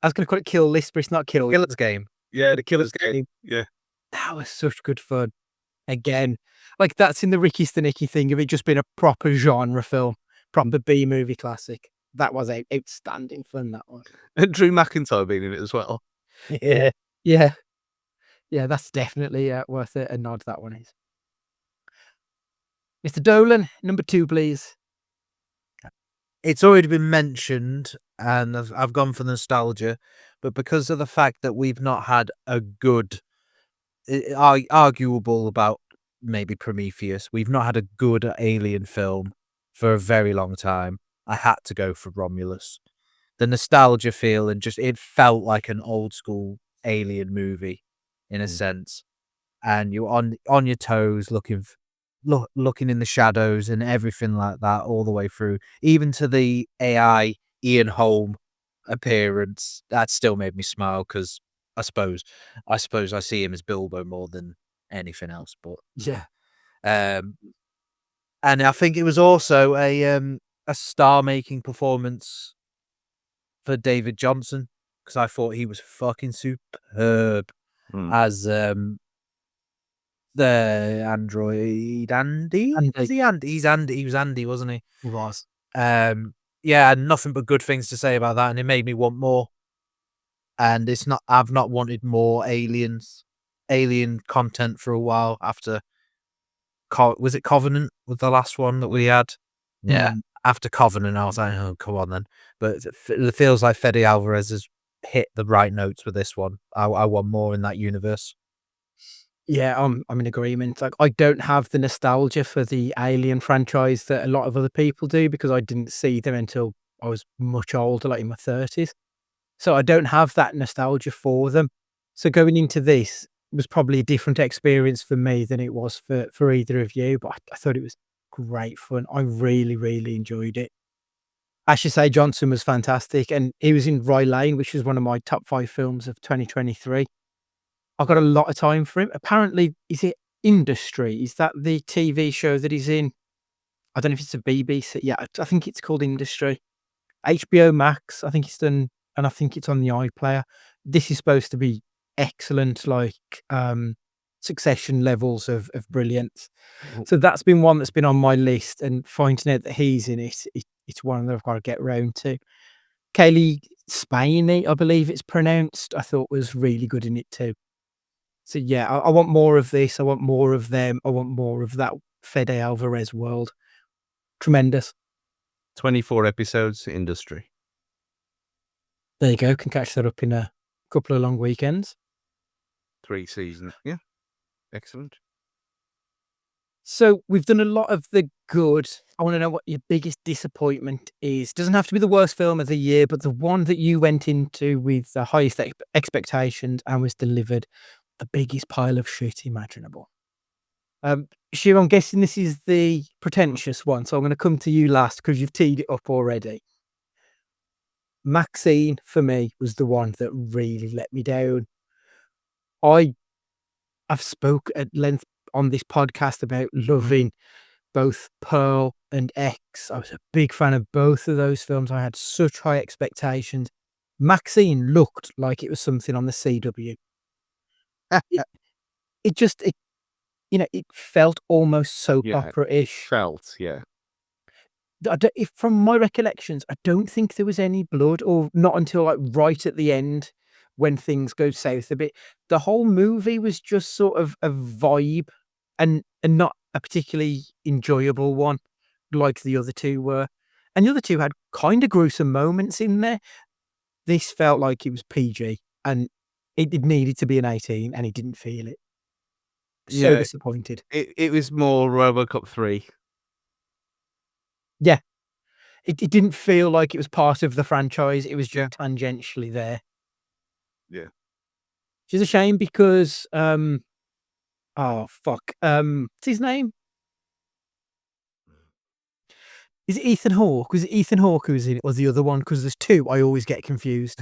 I was going to call it Kill List, but it's not Kill. Killer's Game. Yeah, the killer's game. Yeah. That was such good fun. Again, like that's in the Ricky Stenicki thing of it just being a proper genre film, proper B movie classic. That was outstanding fun. That one. And Drew McIntyre being in it as well. Yeah, yeah, yeah. That's definitely worth a nod. That one is. Mr. Dolan, number 2, please. It's already been mentioned, and I've gone for nostalgia, but because of the fact that we've not had a good, arguable about maybe Prometheus, we've not had a good alien film for a very long time. I had to go for Romulus. The nostalgia feel and just it felt like an old school alien movie in a sense, and you're on your toes looking in the shadows and everything like that all the way through, even to the AI Ian Holm appearance. That still made me smile because I suppose I see him as Bilbo more than anything else. But Yeah, and I think it was also a star-making performance for David Johnson because I thought he was fucking superb as the android Andy. Andy. Is he Andy? He's Andy. He was Andy, wasn't he? he was. Yeah, I had nothing but good things to say about that, and it made me want more. And I've not wanted more alien content for a while after. Was it Covenant? Was the last one that we had? Yeah. After Covenant, I was like, oh, come on then. But it feels like Fede Alvarez has hit the right notes with this one. I want more in that universe. Yeah, I'm in agreement. Like, I don't have the nostalgia for the Alien franchise that a lot of other people do because I didn't see them until I was much older, like in my 30s. So I don't have that nostalgia for them. So going into this was probably a different experience for me than it was for either of you. But I thought it was great fun. I really, really enjoyed it. Ashley Say Johnson was fantastic, and he was in Rye Lane, which is one of my top 5 films of 2023. I've got a lot of time for him. Apparently, is it Industry? Is that the TV show that he's in? I don't know if it's a BBC. Yeah, I think it's called Industry. HBO Max, I think it's done, and I think it's on the iPlayer. This is supposed to be excellent, like Succession levels of brilliance. So that's been one that's been on my list, and finding out that he's in it, it's one that I've got to get round to. Kaylee Spaney, I believe it's pronounced, I thought was really good in it too. So yeah, I want more of this. I want more of them. I want more of that Fede Alvarez world. Tremendous. 24 episodes, Industry. There you go. Can catch that up in a couple of long weekends. 3 seasons. Yeah. Excellent. So we've done a lot of the good. I want to know what your biggest disappointment is. Doesn't have to be the worst film of the year, but the one that you went into with the highest expectations and was delivered the biggest pile of shit imaginable. Shiv, I'm guessing this is the pretentious one, so I'm going to come to you last because you've teed it up already. Maxine, for me, was the one that really let me down. I've spoke at length on this podcast about loving both Pearl and X. I was a big fan of both of those films. I had such high expectations. Maxine looked like it was something on the CW. It felt almost soap opera-ish. Yeah. If from my recollections, I don't think there was any blood, or not until like right at the end when things go south a bit. The whole movie was just sort of a vibe and not a particularly enjoyable one like the other two were. And the other two had kind of gruesome moments in there. This felt like it was PG and it needed to be an 18 and he didn't feel it. So disappointed. It was more RoboCop 3. Yeah. It didn't feel like it was part of the franchise. It was just tangentially there. Yeah. Which is a shame because, what's his name? Is it Ethan Hawke? Was it Ethan Hawke who's in it, or the other one? Because there's two, I always get confused.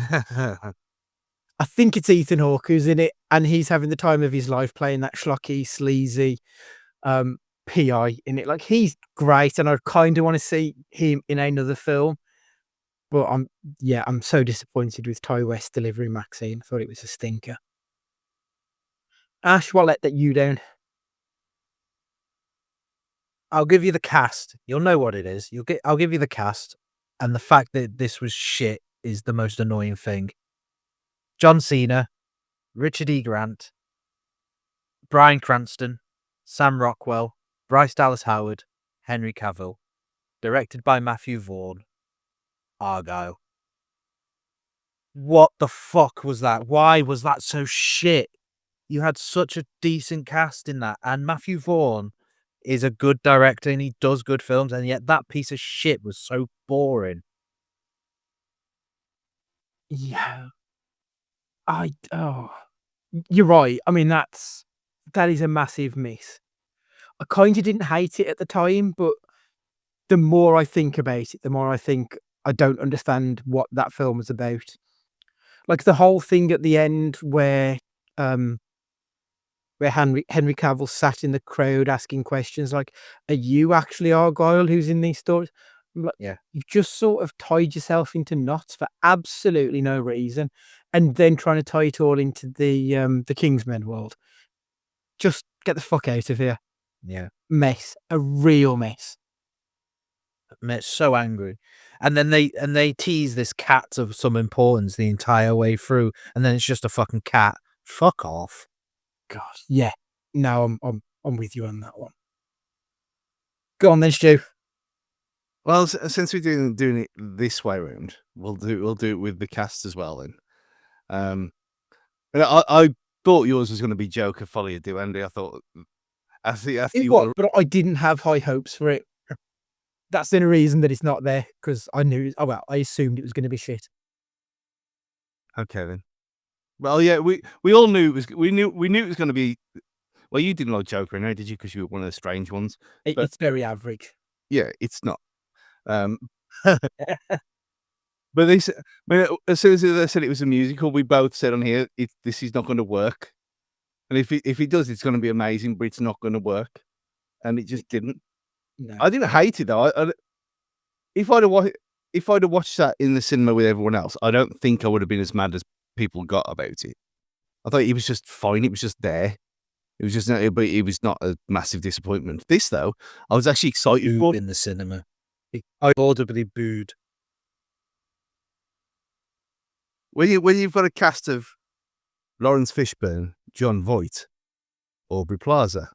I think it's Ethan Hawke who's in it, and he's having the time of his life playing that schlocky, sleazy PI in it. Like, he's great, and I kind of want to see him in another film. But I'm so disappointed with Ty West delivering Maxine. I thought it was a stinker. Ash, what let you down? I'll give you the cast. You'll know what it is. I'll give you the cast, and the fact that this was shit is the most annoying thing. John Cena, Richard E. Grant, Bryan Cranston, Sam Rockwell, Bryce Dallas Howard, Henry Cavill. Directed by Matthew Vaughn. Argyle. What the fuck was that? Why was that so shit? You had such a decent cast in that, and Matthew Vaughn is a good director and he does good films, and yet that piece of shit was so boring. Yeah. You're right. I mean, that is a massive miss. I kind of didn't hate it at the time, but the more I think about it, the more I think I don't understand what that film was about. Like the whole thing at the end where Henry Cavill sat in the crowd asking questions like, "Are you actually Argyle who's in these stories?" I'm like, Yeah. you've just sort of tied yourself into knots for absolutely no reason, and then trying to tie it all into the Kingsmen world. Just get the fuck out of here. Yeah. Mess. A real mess. So angry. And then they tease this cat of some importance the entire way through, and then it's just a fucking cat. Fuck off. God. Yeah. No, I'm with you on that one. Go on then, Stu. Well, since we're doing it this way around, we'll do it with the cast as well. Then, and I thought yours was going to be Joker, Folly of Do, Andy. I thought after you But I didn't have high hopes for it. That's the only reason that it's not there, because I knew. Oh well, I assumed it was going to be shit. Okay then. Well, yeah, we all knew it was. We knew it was going to be. Well, you didn't like Joker, no, did you? Because you were one of the strange ones. It's very average. Yeah, it's not. But as soon as they said it was a musical, we both said on here, this is not going to work. And if it does, it's going to be amazing, but it's not going to work. And it just didn't. No. I didn't hate it though. If I'd have watched that in the cinema with everyone else, I don't think I would have been as mad as people got about it. I thought it was just fine. It was just there. It was just, but it was not a massive disappointment. This though, I was actually excited for in the cinema. I audibly booed. When you've got a cast of Lawrence Fishburne, John Voight, Aubrey Plaza,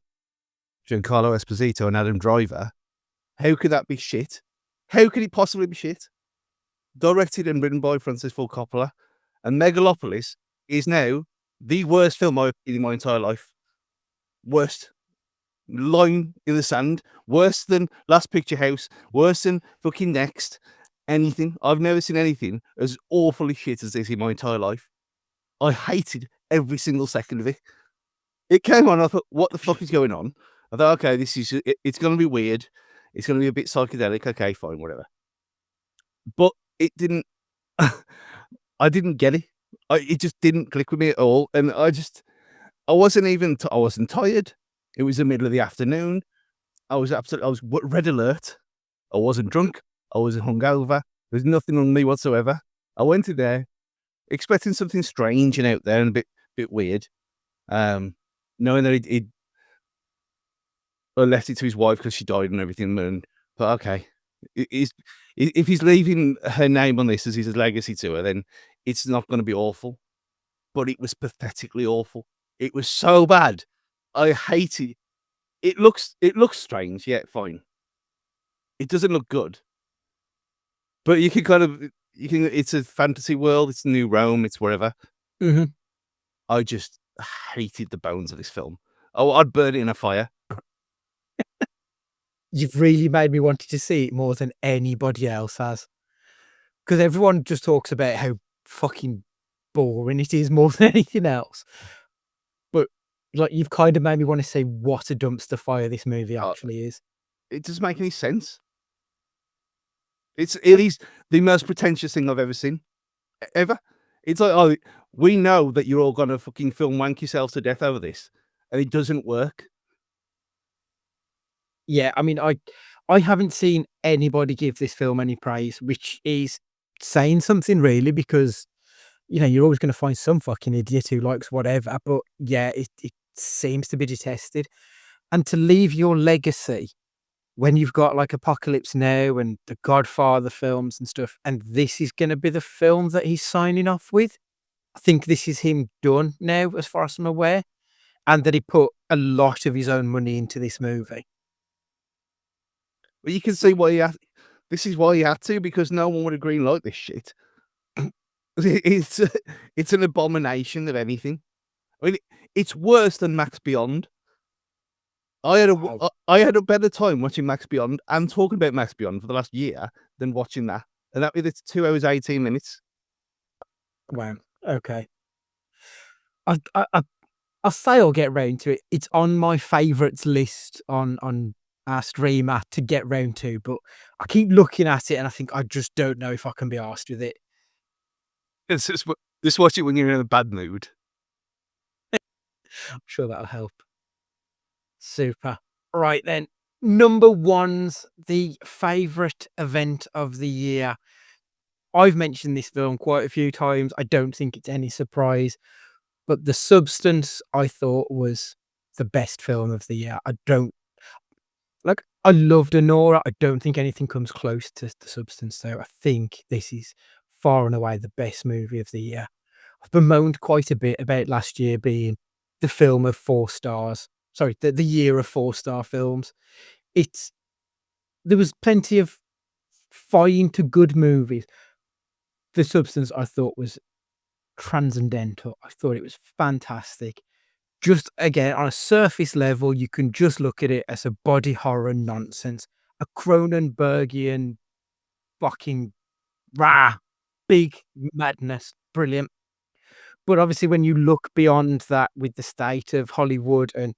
Giancarlo Esposito, and Adam Driver, how could that be shit? How could it possibly be shit? Directed and written by Francis Ford Coppola, and Megalopolis is now the worst film I've seen in my entire life. Worst. Line in the sand. Worse than Last Picture House. Worse than fucking Next. Anything. I've never seen anything as awfully shit as this in my entire life. I hated every single second of it. It came on, I thought, what the fuck is going on? I thought, okay, it's going to be weird. It's going to be a bit psychedelic. Okay, fine, whatever. But it didn't, I didn't get it. It just didn't click with me at all. And I wasn't tired. It was the middle of the afternoon. I was red alert. I wasn't drunk. I wasn't hungover. There's nothing on me whatsoever. I went in there expecting something strange and out there and a bit weird. Knowing that he'd left it to his wife because she died and everything. And thought, okay, if he's leaving her name on this as his legacy to her, then it's not going to be awful. But it was pathetically awful. It was so bad. I hate it. It looks strange. Yeah, fine. It doesn't look good. But it's a fantasy world. It's New Rome. It's wherever. Mm-hmm. I just hated the bones of this film. Oh, I'd burn it in a fire. You've really made me want to see it more than anybody else has. Because everyone just talks about how fucking boring it is more than anything else. But like, you've kind of made me want to say what a dumpster fire this movie actually is. It doesn't make any sense. It is the most pretentious thing I've ever seen. Ever. It's like, oh, we know that you're all going to fucking film wank yourselves to death over this. And it doesn't work. Yeah, I mean, I haven't seen anybody give this film any praise, which is saying something really, because, you know, you're always going to find some fucking idiot who likes whatever. But yeah, it's seems to be detested. And to leave your legacy when you've got like Apocalypse Now and the Godfather films and stuff, and this is going to be the film that he's signing off with. I think this is him done now, as far as I'm aware, and that he put a lot of his own money into this movie. But you can see why he had. This is why he had to, because no one would have greenlight this shit. It's it's an abomination of anything. I mean, it's worse than Max Beyond. I had a better time watching Max Beyond and talking about Max Beyond for the last year than watching that, and it's 2 hours 18 minutes. Wow. Okay. I'll say I'll get round to it. It's on my favourites list on our streamer to get round to, but I keep looking at it and I think I just don't know if I can be arsed with it. It's just watch it when you're in a bad mood. I'm sure that'll help. Super. Right then. Number one's the favourite event of the year. I've mentioned this film quite a few times. I don't think it's any surprise, but The Substance I thought was the best film of the year. I loved Anora. I don't think anything comes close to The Substance, though. I think this is far and away the best movie of the year. I've bemoaned quite a bit about last year being the film of 4 stars. Sorry, the year of 4-star films. There was plenty of fine to good movies. The Substance I thought was transcendental. I thought it was fantastic. Just again, on a surface level, you can just look at it as a body horror nonsense, a Cronenbergian fucking big madness, brilliant. But obviously, when you look beyond that, with the state of Hollywood and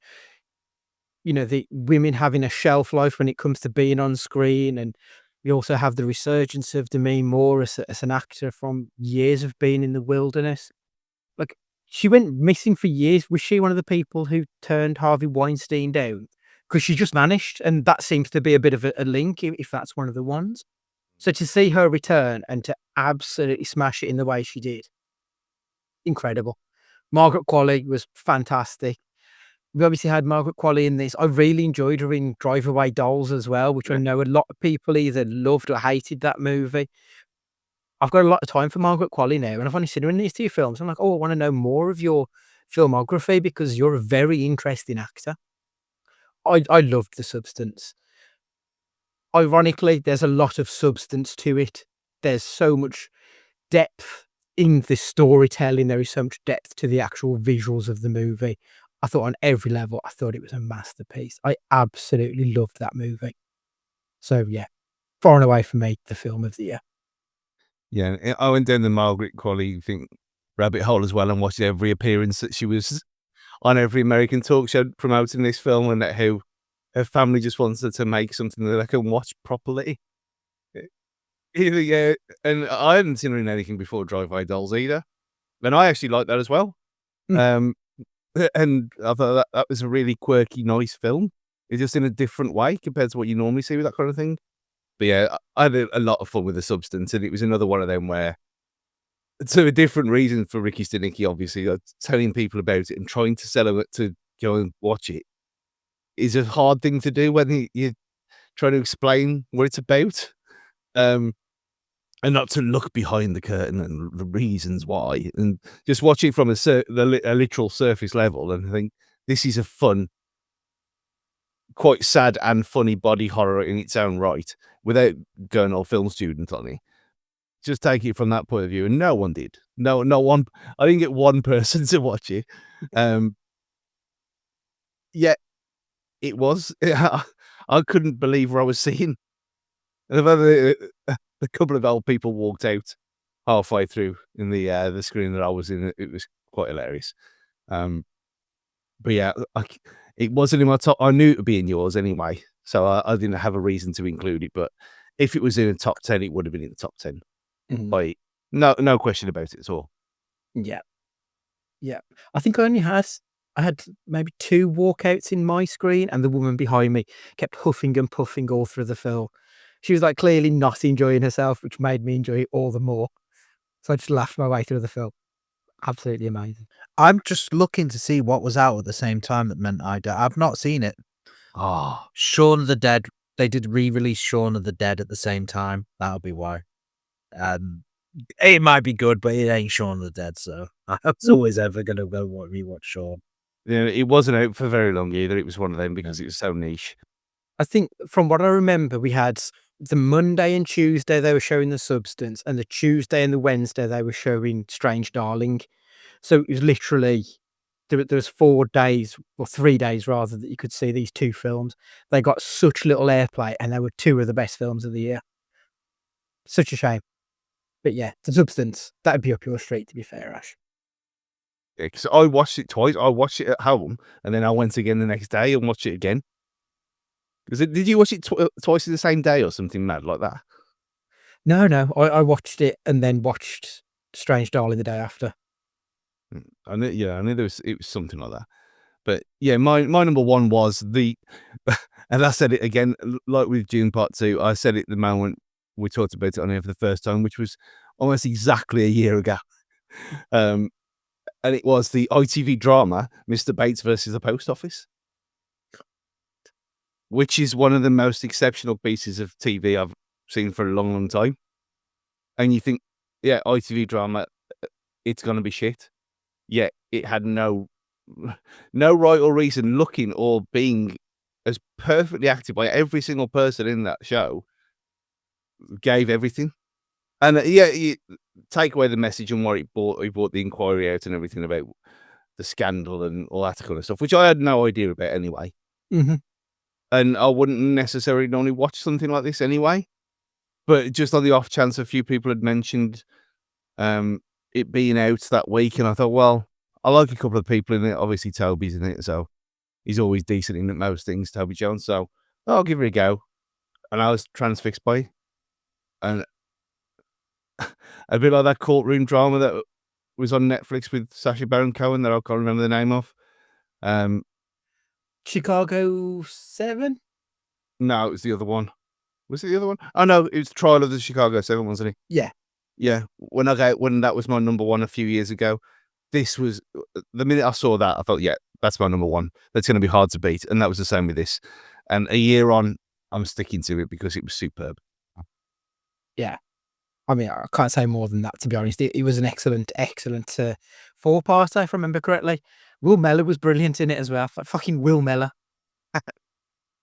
the women having a shelf life when it comes to being on screen, and we also have the resurgence of Demi Moore as an actor from years of being in the wilderness. Like, she went missing for years. Was she one of the people who turned Harvey Weinstein down? Because she just vanished, and that seems to be a bit of a link, if that's one of the ones. So to see her return and to absolutely smash it in the way she did, incredible. Margaret Qualley was fantastic. We obviously had Margaret Qualley in this. I really enjoyed her in Drive Away Dolls as well, which I know a lot of people either loved or hated that movie. I've got a lot of time for Margaret Qualley now, and I've only seen her in these 2 films. I'm like, oh, I want to know more of your filmography because you're a very interesting actor. I loved The Substance. Ironically, there's a lot of substance to it. There's so much depth in the storytelling. There is so much depth to the actual visuals of the movie. I thought on every level, I thought it was a masterpiece. I absolutely loved that movie. So yeah, far and away for me, the film of the year. Yeah, I went down the Margaret Qualley rabbit hole as well and watched every appearance that she was on every American talk show promoting this film, and that how her family just wants her to make something that they can watch properly. Yeah, and I hadn't seen her in anything before Drive-By Dolls either, and I actually liked that as well. And I thought that was a really quirky, nice film. It's just in a different way compared to what you normally see with that kind of thing. But yeah, I had a lot of fun with The Substance, and it was another one of them where, to a different reason for Ricky Stenicki, obviously, telling people about it and trying to sell them to go and watch it is a hard thing to do when you're trying to explain what it's about. And not to look behind the curtain and the reasons why, and just watch it from a literal surface level and think, this is a fun, quite sad and funny body horror in its own right, without going all film student on it. Just take it from that point of view, and no one did. No one. I didn't get one person to watch it. Yeah, it was. I couldn't believe what I was seeing. And a couple of old people walked out halfway through in the screen that I was in. It was quite hilarious. But yeah, it wasn't in my top. I knew it would be in yours anyway, so I didn't have a reason to include it. But if it was in the top 10, it would have been in the top 10. Like, no question about it at all. Yeah. I think I had maybe 2 walkouts in my screen, and the woman behind me kept huffing and puffing all through the film. She was like clearly not enjoying herself, which made me enjoy it all the more. So I just laughed my way through the film. Absolutely amazing. I'm just looking to see what was out at the same time that meant I've not seen it. Oh, Shaun of the Dead. They did re-release Shaun of the Dead at the same time. That'll be why. It might be good, but it ain't Shaun of the Dead, so I was always ever gonna go rewatch Shaun. yeah, it wasn't out for very long either. It was one of them because it was so niche. I think from what I remember, we had the Monday and Tuesday they were showing The Substance, and the Tuesday and the Wednesday they were showing Strange Darling. So it was literally there was 4 days or 3 days rather that you could see these 2 films. They got such little airplay, and they were 2 of the best films of the year. Such a shame. But yeah, The Substance, that'd be up your street, to be fair, Ash. Yeah, 'cause I watched it twice. I watched it at home, and then I went again the next day and watched it again. Did you watch it twice in the same day or something mad like that? No, I watched it and then watched Strange Darling the day after. I knew it was something like that. But yeah, my number one was the, and I said it again, like with June Part 2, I said it the moment we talked about it on here for the first time, which was almost exactly a year ago. And it was the ITV drama, Mr. Bates versus the Post Office, which is one of the most exceptional pieces of TV I've seen for a long, long time. And you think, yeah, ITV drama, it's going to be shit. Yet it had no right or reason looking or being as perfectly acted by every single person in that show. Gave everything. And yeah, you take away the message and what it brought the inquiry out and everything about the scandal and all that kind of stuff, which I had no idea about anyway. Mm-hmm. And I wouldn't necessarily normally watch something like this anyway. But just on the off chance a few people had mentioned it being out that week, and I thought, well, I like a couple of people in it. Obviously, Toby's in it, so he's always decent in most things, Toby Jones. So I'll give it a go. And I was transfixed by it. And a bit like that courtroom drama that was on Netflix with Sacha Baron Cohen that I can't remember the name of. Chicago 7? No, it was the other one. Was it the other one? Oh no, it was the Trial of the Chicago 7, wasn't it? Yeah. Yeah. When that was my number one a few years ago, this was the minute I saw that, I thought, yeah, that's my number one. That's going to be hard to beat. And that was the same with this. And a year on, I'm sticking to it because it was superb. Yeah. I mean, I can't say more than that, to be honest. It was an excellent 4-parter, if I remember correctly. Will Mellor was brilliant in it as well. Fucking Will Mellor.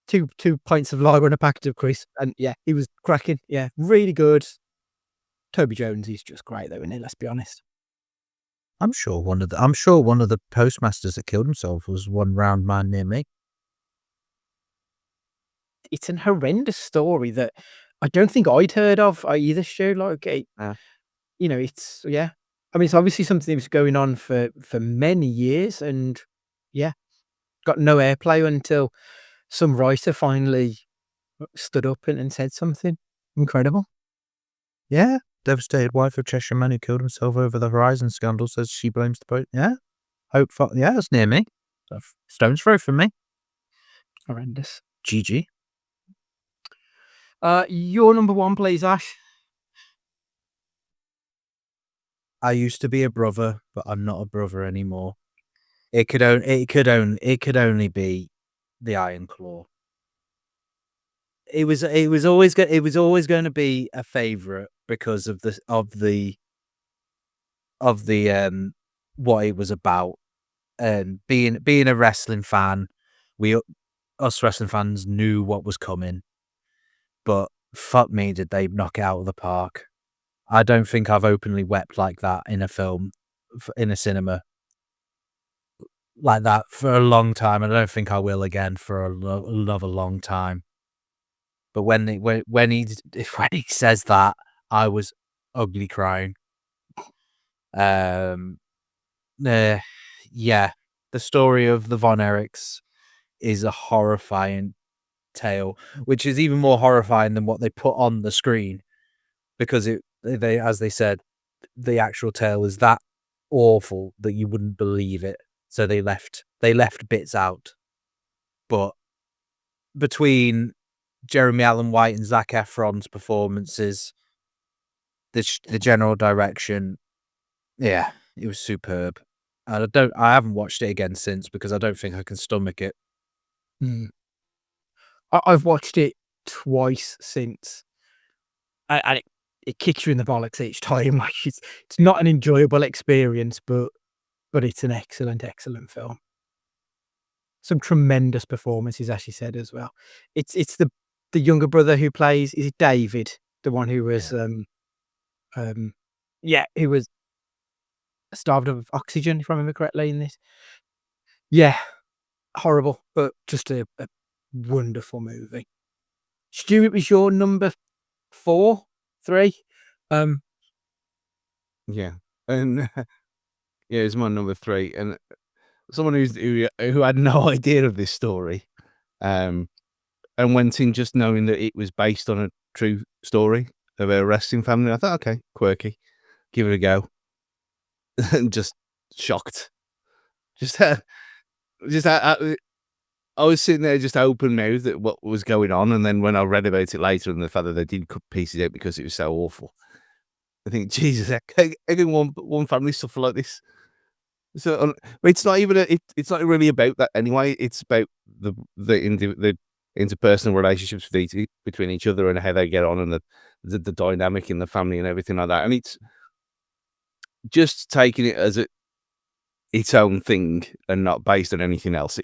2 pints of lager and a packet of crisps. And yeah, he was cracking. Yeah, really good. Toby Jones, he's just great though, isn't he? Let's be honest. I'm sure one of the postmasters that killed himself was one round man near me. It's an horrendous story that I don't think I'd heard of either, Stu. Like, you know, it's, yeah. I mean, it's obviously something that was going on for many years, and yeah, got no airplay until some writer finally stood up and said something. Incredible. Yeah, devastated wife of Cheshire man who killed himself over the Horizon scandal says she blames the boat. Yeah, yeah, that's near me. Stone's throw from me. Horrendous. GG. Your number one, please, Ash. I used to be a brother, but I'm not a brother anymore. It could only be the Iron Claw. It was always going to be a favorite because of the what it was about, and being a wrestling fan, us wrestling fans knew what was coming, but fuck me, did they knock it out of the park. I don't think I've openly wept like that in a film, in a cinema, like that for a long time. I don't think I will again for another long time. But when he says that, I was ugly crying. Yeah, the story of the Von Erichs is a horrifying tale, which is even more horrifying than what they put on the screen, because they as they said, the actual tale is that awful that you wouldn't believe it. So they left bits out. But between Jeremy Allen White and Zac Efron's performances, the general direction, yeah, It was superb. And I haven't watched it again since because I don't think I can stomach it. I've watched it twice since, and it kicks you in the bollocks each time. Like it's not an enjoyable experience, but it's an excellent film. Some tremendous performances, as she said as well. It's the younger brother who plays. Is it David, the one who was who was starved of oxygen, if I remember correctly in this. Yeah, horrible, but just a wonderful movie. Stu, it was your number 3. Yeah, and yeah, it's my number 3, and someone who had no idea of this story, and went in just knowing that it was based on a true story of a wrestling family. I thought, okay, quirky, give it a go, and just shocked. I was sitting there just open mouthed at what was going on, and then when I read about it later and the fact that they did cut pieces out because it was so awful, I think, Jesus, I can one family suffer like this. So it's not even it's not really about that anyway. It's about the interpersonal relationships between each other and how they get on, and the dynamic in the family and everything like that. And it's just taking it as its own thing and not based on anything else.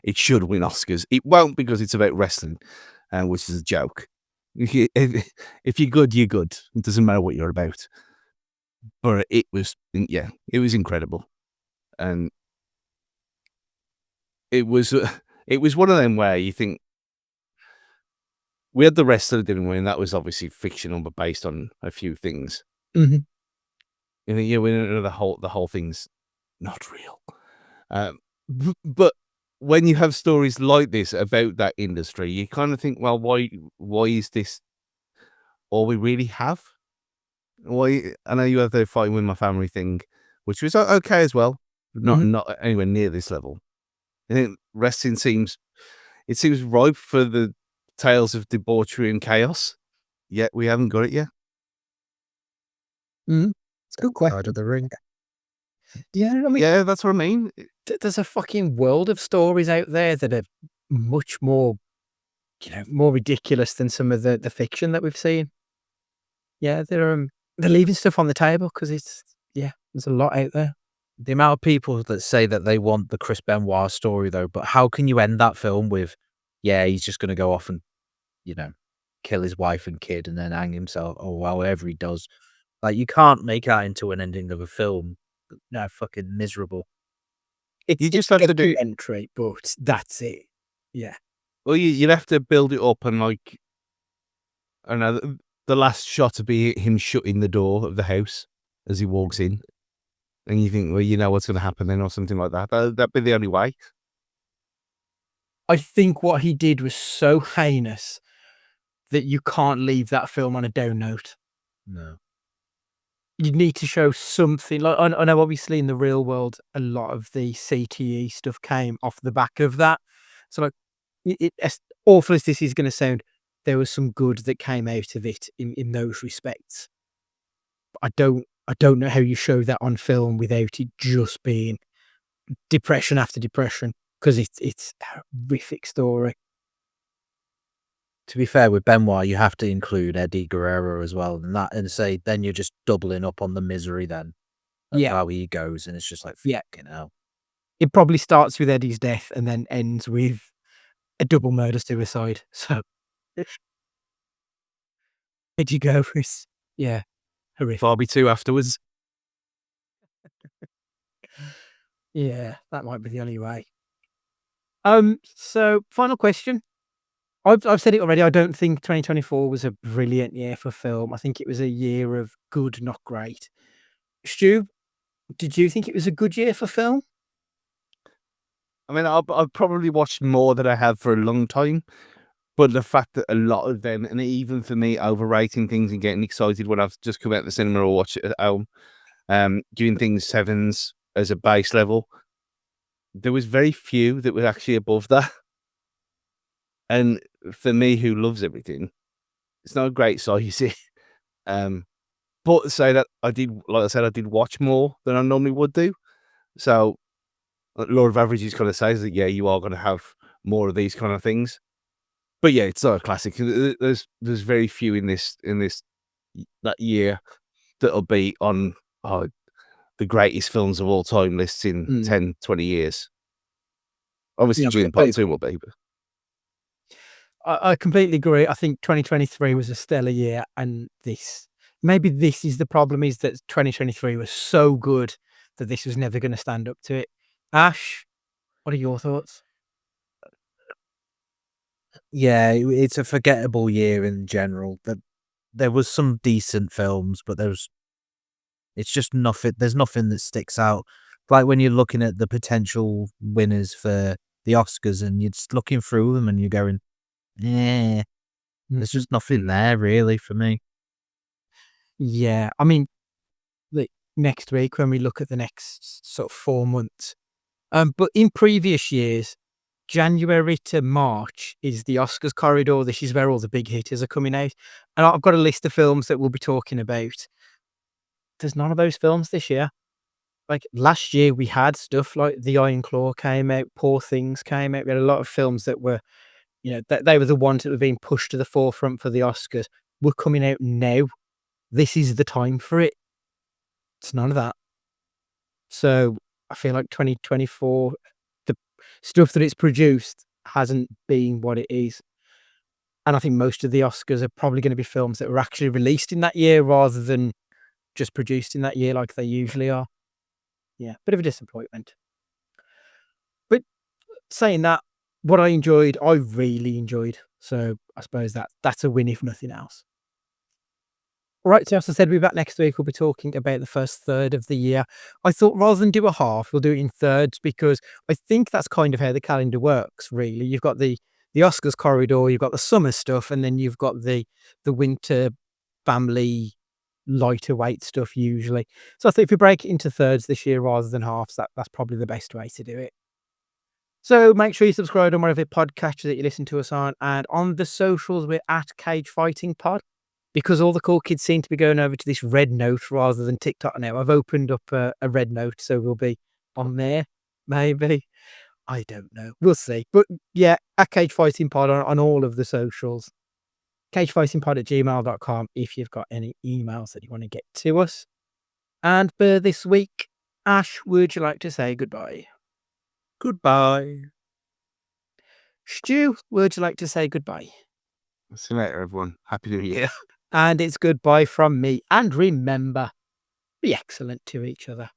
It should win Oscars. It won't because it's about wrestling, which is a joke. If you're good, you're good. It doesn't matter what you're about. But it was incredible, and it was one of them where you think, we had the wrestler, didn't we? And that was obviously fictional, but based on a few things. Mm-hmm. You think, we know the whole thing's not real. But when you have stories like this about that industry, you kind of think, well, why is this all we really have? Why? I know you have the Fighting With My Family thing, which was okay as well, not anywhere near this level. I think wrestling seems ripe for the tales of debauchery and chaos, yet we haven't got it yet. It's a good question. Side of the ring. Yeah, I mean, yeah, that's what I mean. There's a fucking world of stories out there that are much more, more ridiculous than some of the fiction that we've seen. Yeah, they're leaving stuff on the table because there's a lot out there. The amount of people that say that they want the Chris Benoit story, though, but how can you end that film with, he's just going to go off and, kill his wife and kid and then hang himself, or however he does. Like, you can't make that into an ending of a film. No, fucking miserable. You just have to do entry, but that's it. Yeah. Well, you'd have to build it up, and like, I don't know, the last shot to be him shutting the door of the house as he walks in. And you think, well, you know what's going to happen then, or something like that. That'd be the only way. I think what he did was so heinous that you can't leave that film on a down note. No. You need to show something. Like, I know, obviously, in the real world, a lot of the CTE stuff came off the back of that. So, like, as awful as this is going to sound, there was some good that came out of it in those respects. But I don't know how you show that on film without it just being depression after depression, because it's a horrific story. To be fair, with Benoit, you have to include Eddie Guerrero as well, and say then you're just doubling up on the misery then. That's how he goes, and it's just like, fucking hell. It probably starts with Eddie's death and then ends with a double murder suicide. So Eddie Guerrero's, horrific. Barbie 2 afterwards. Yeah, that might be the only way. So final question. I've said it already. I don't think 2024 was a brilliant year for film. I think it was a year of good, not great. Stu, did you think it was a good year for film? I mean, I've probably watched more than I have for a long time, but the fact that a lot of them, and even for me, overrating things and getting excited when I've just come out of the cinema or watch it at home, giving things 7s as a base level, there was very few that were actually above that. And for me, who loves everything, it's not a great sight, you see. But say that I did, like I said, I did watch more than I normally would do. So law of averages kind of says that, yeah, you are going to have more of these kind of things. But yeah, it's not a classic. There's very few in that year that'll be on the greatest films of all time lists in 10, 20 years. Obviously, Yeah, Jurassic Park 2 will be. But I completely agree. I think 2023 was a stellar year, and maybe this is the problem, is that 2023 was so good that this was never going to stand up to it. Ash, what are your thoughts? Yeah, it's a forgettable year in general. There was some decent films, but it's just nothing. There's nothing that sticks out. Like when you're looking at the potential winners for the Oscars, and you're just looking through them, and you're going, "Yeah, there's just nothing there really for me." Yeah, I mean, next week when we look at the next sort of 4 months, but in previous years, January to March is the Oscars corridor. This is where all the big hitters are coming out, and I've got a list of films that we'll be talking about. There's none of those films this year. Like last year, we had stuff like The Iron Claw came out, Poor Things came out. We had a lot of films that were, they were the ones that were being pushed to the forefront for the Oscars. We're coming out now. This is the time for it. It's none of that. So I feel like 2024, the stuff that it's produced hasn't been what it is. And I think most of the Oscars are probably going to be films that were actually released in that year rather than just produced in that year like they usually are. Yeah, bit of a disappointment. But saying that, what I really enjoyed. So I suppose that's a win if nothing else. Right, so as I said, we'll be back next week. We'll be talking about the first third of the year. I thought rather than do a half, we'll do it in thirds, because I think that's kind of how the calendar works, really. You've got the Oscars corridor, you've got the summer stuff, and then you've got the winter family lighter weight stuff usually. So I think if we break it into thirds this year rather than halves, that's probably the best way to do it. So make sure you subscribe on whatever podcatcher that you listen to us on, and on the socials we're at Cage Fighting Pod. Because all the cool kids seem to be going over to this Red Note rather than TikTok now, I've opened up a Red Note, so we'll be on there, maybe. I don't know. We'll see. But yeah, at Cage Fighting Pod on all of the socials. cagefightingpod@gmail.com if you've got any emails that you want to get to us. And for this week, Ash, would you like to say goodbye? Goodbye. Stu, would you like to say goodbye? see you later, everyone. Happy New Year. And it's goodbye from me. And remember, be excellent to each other.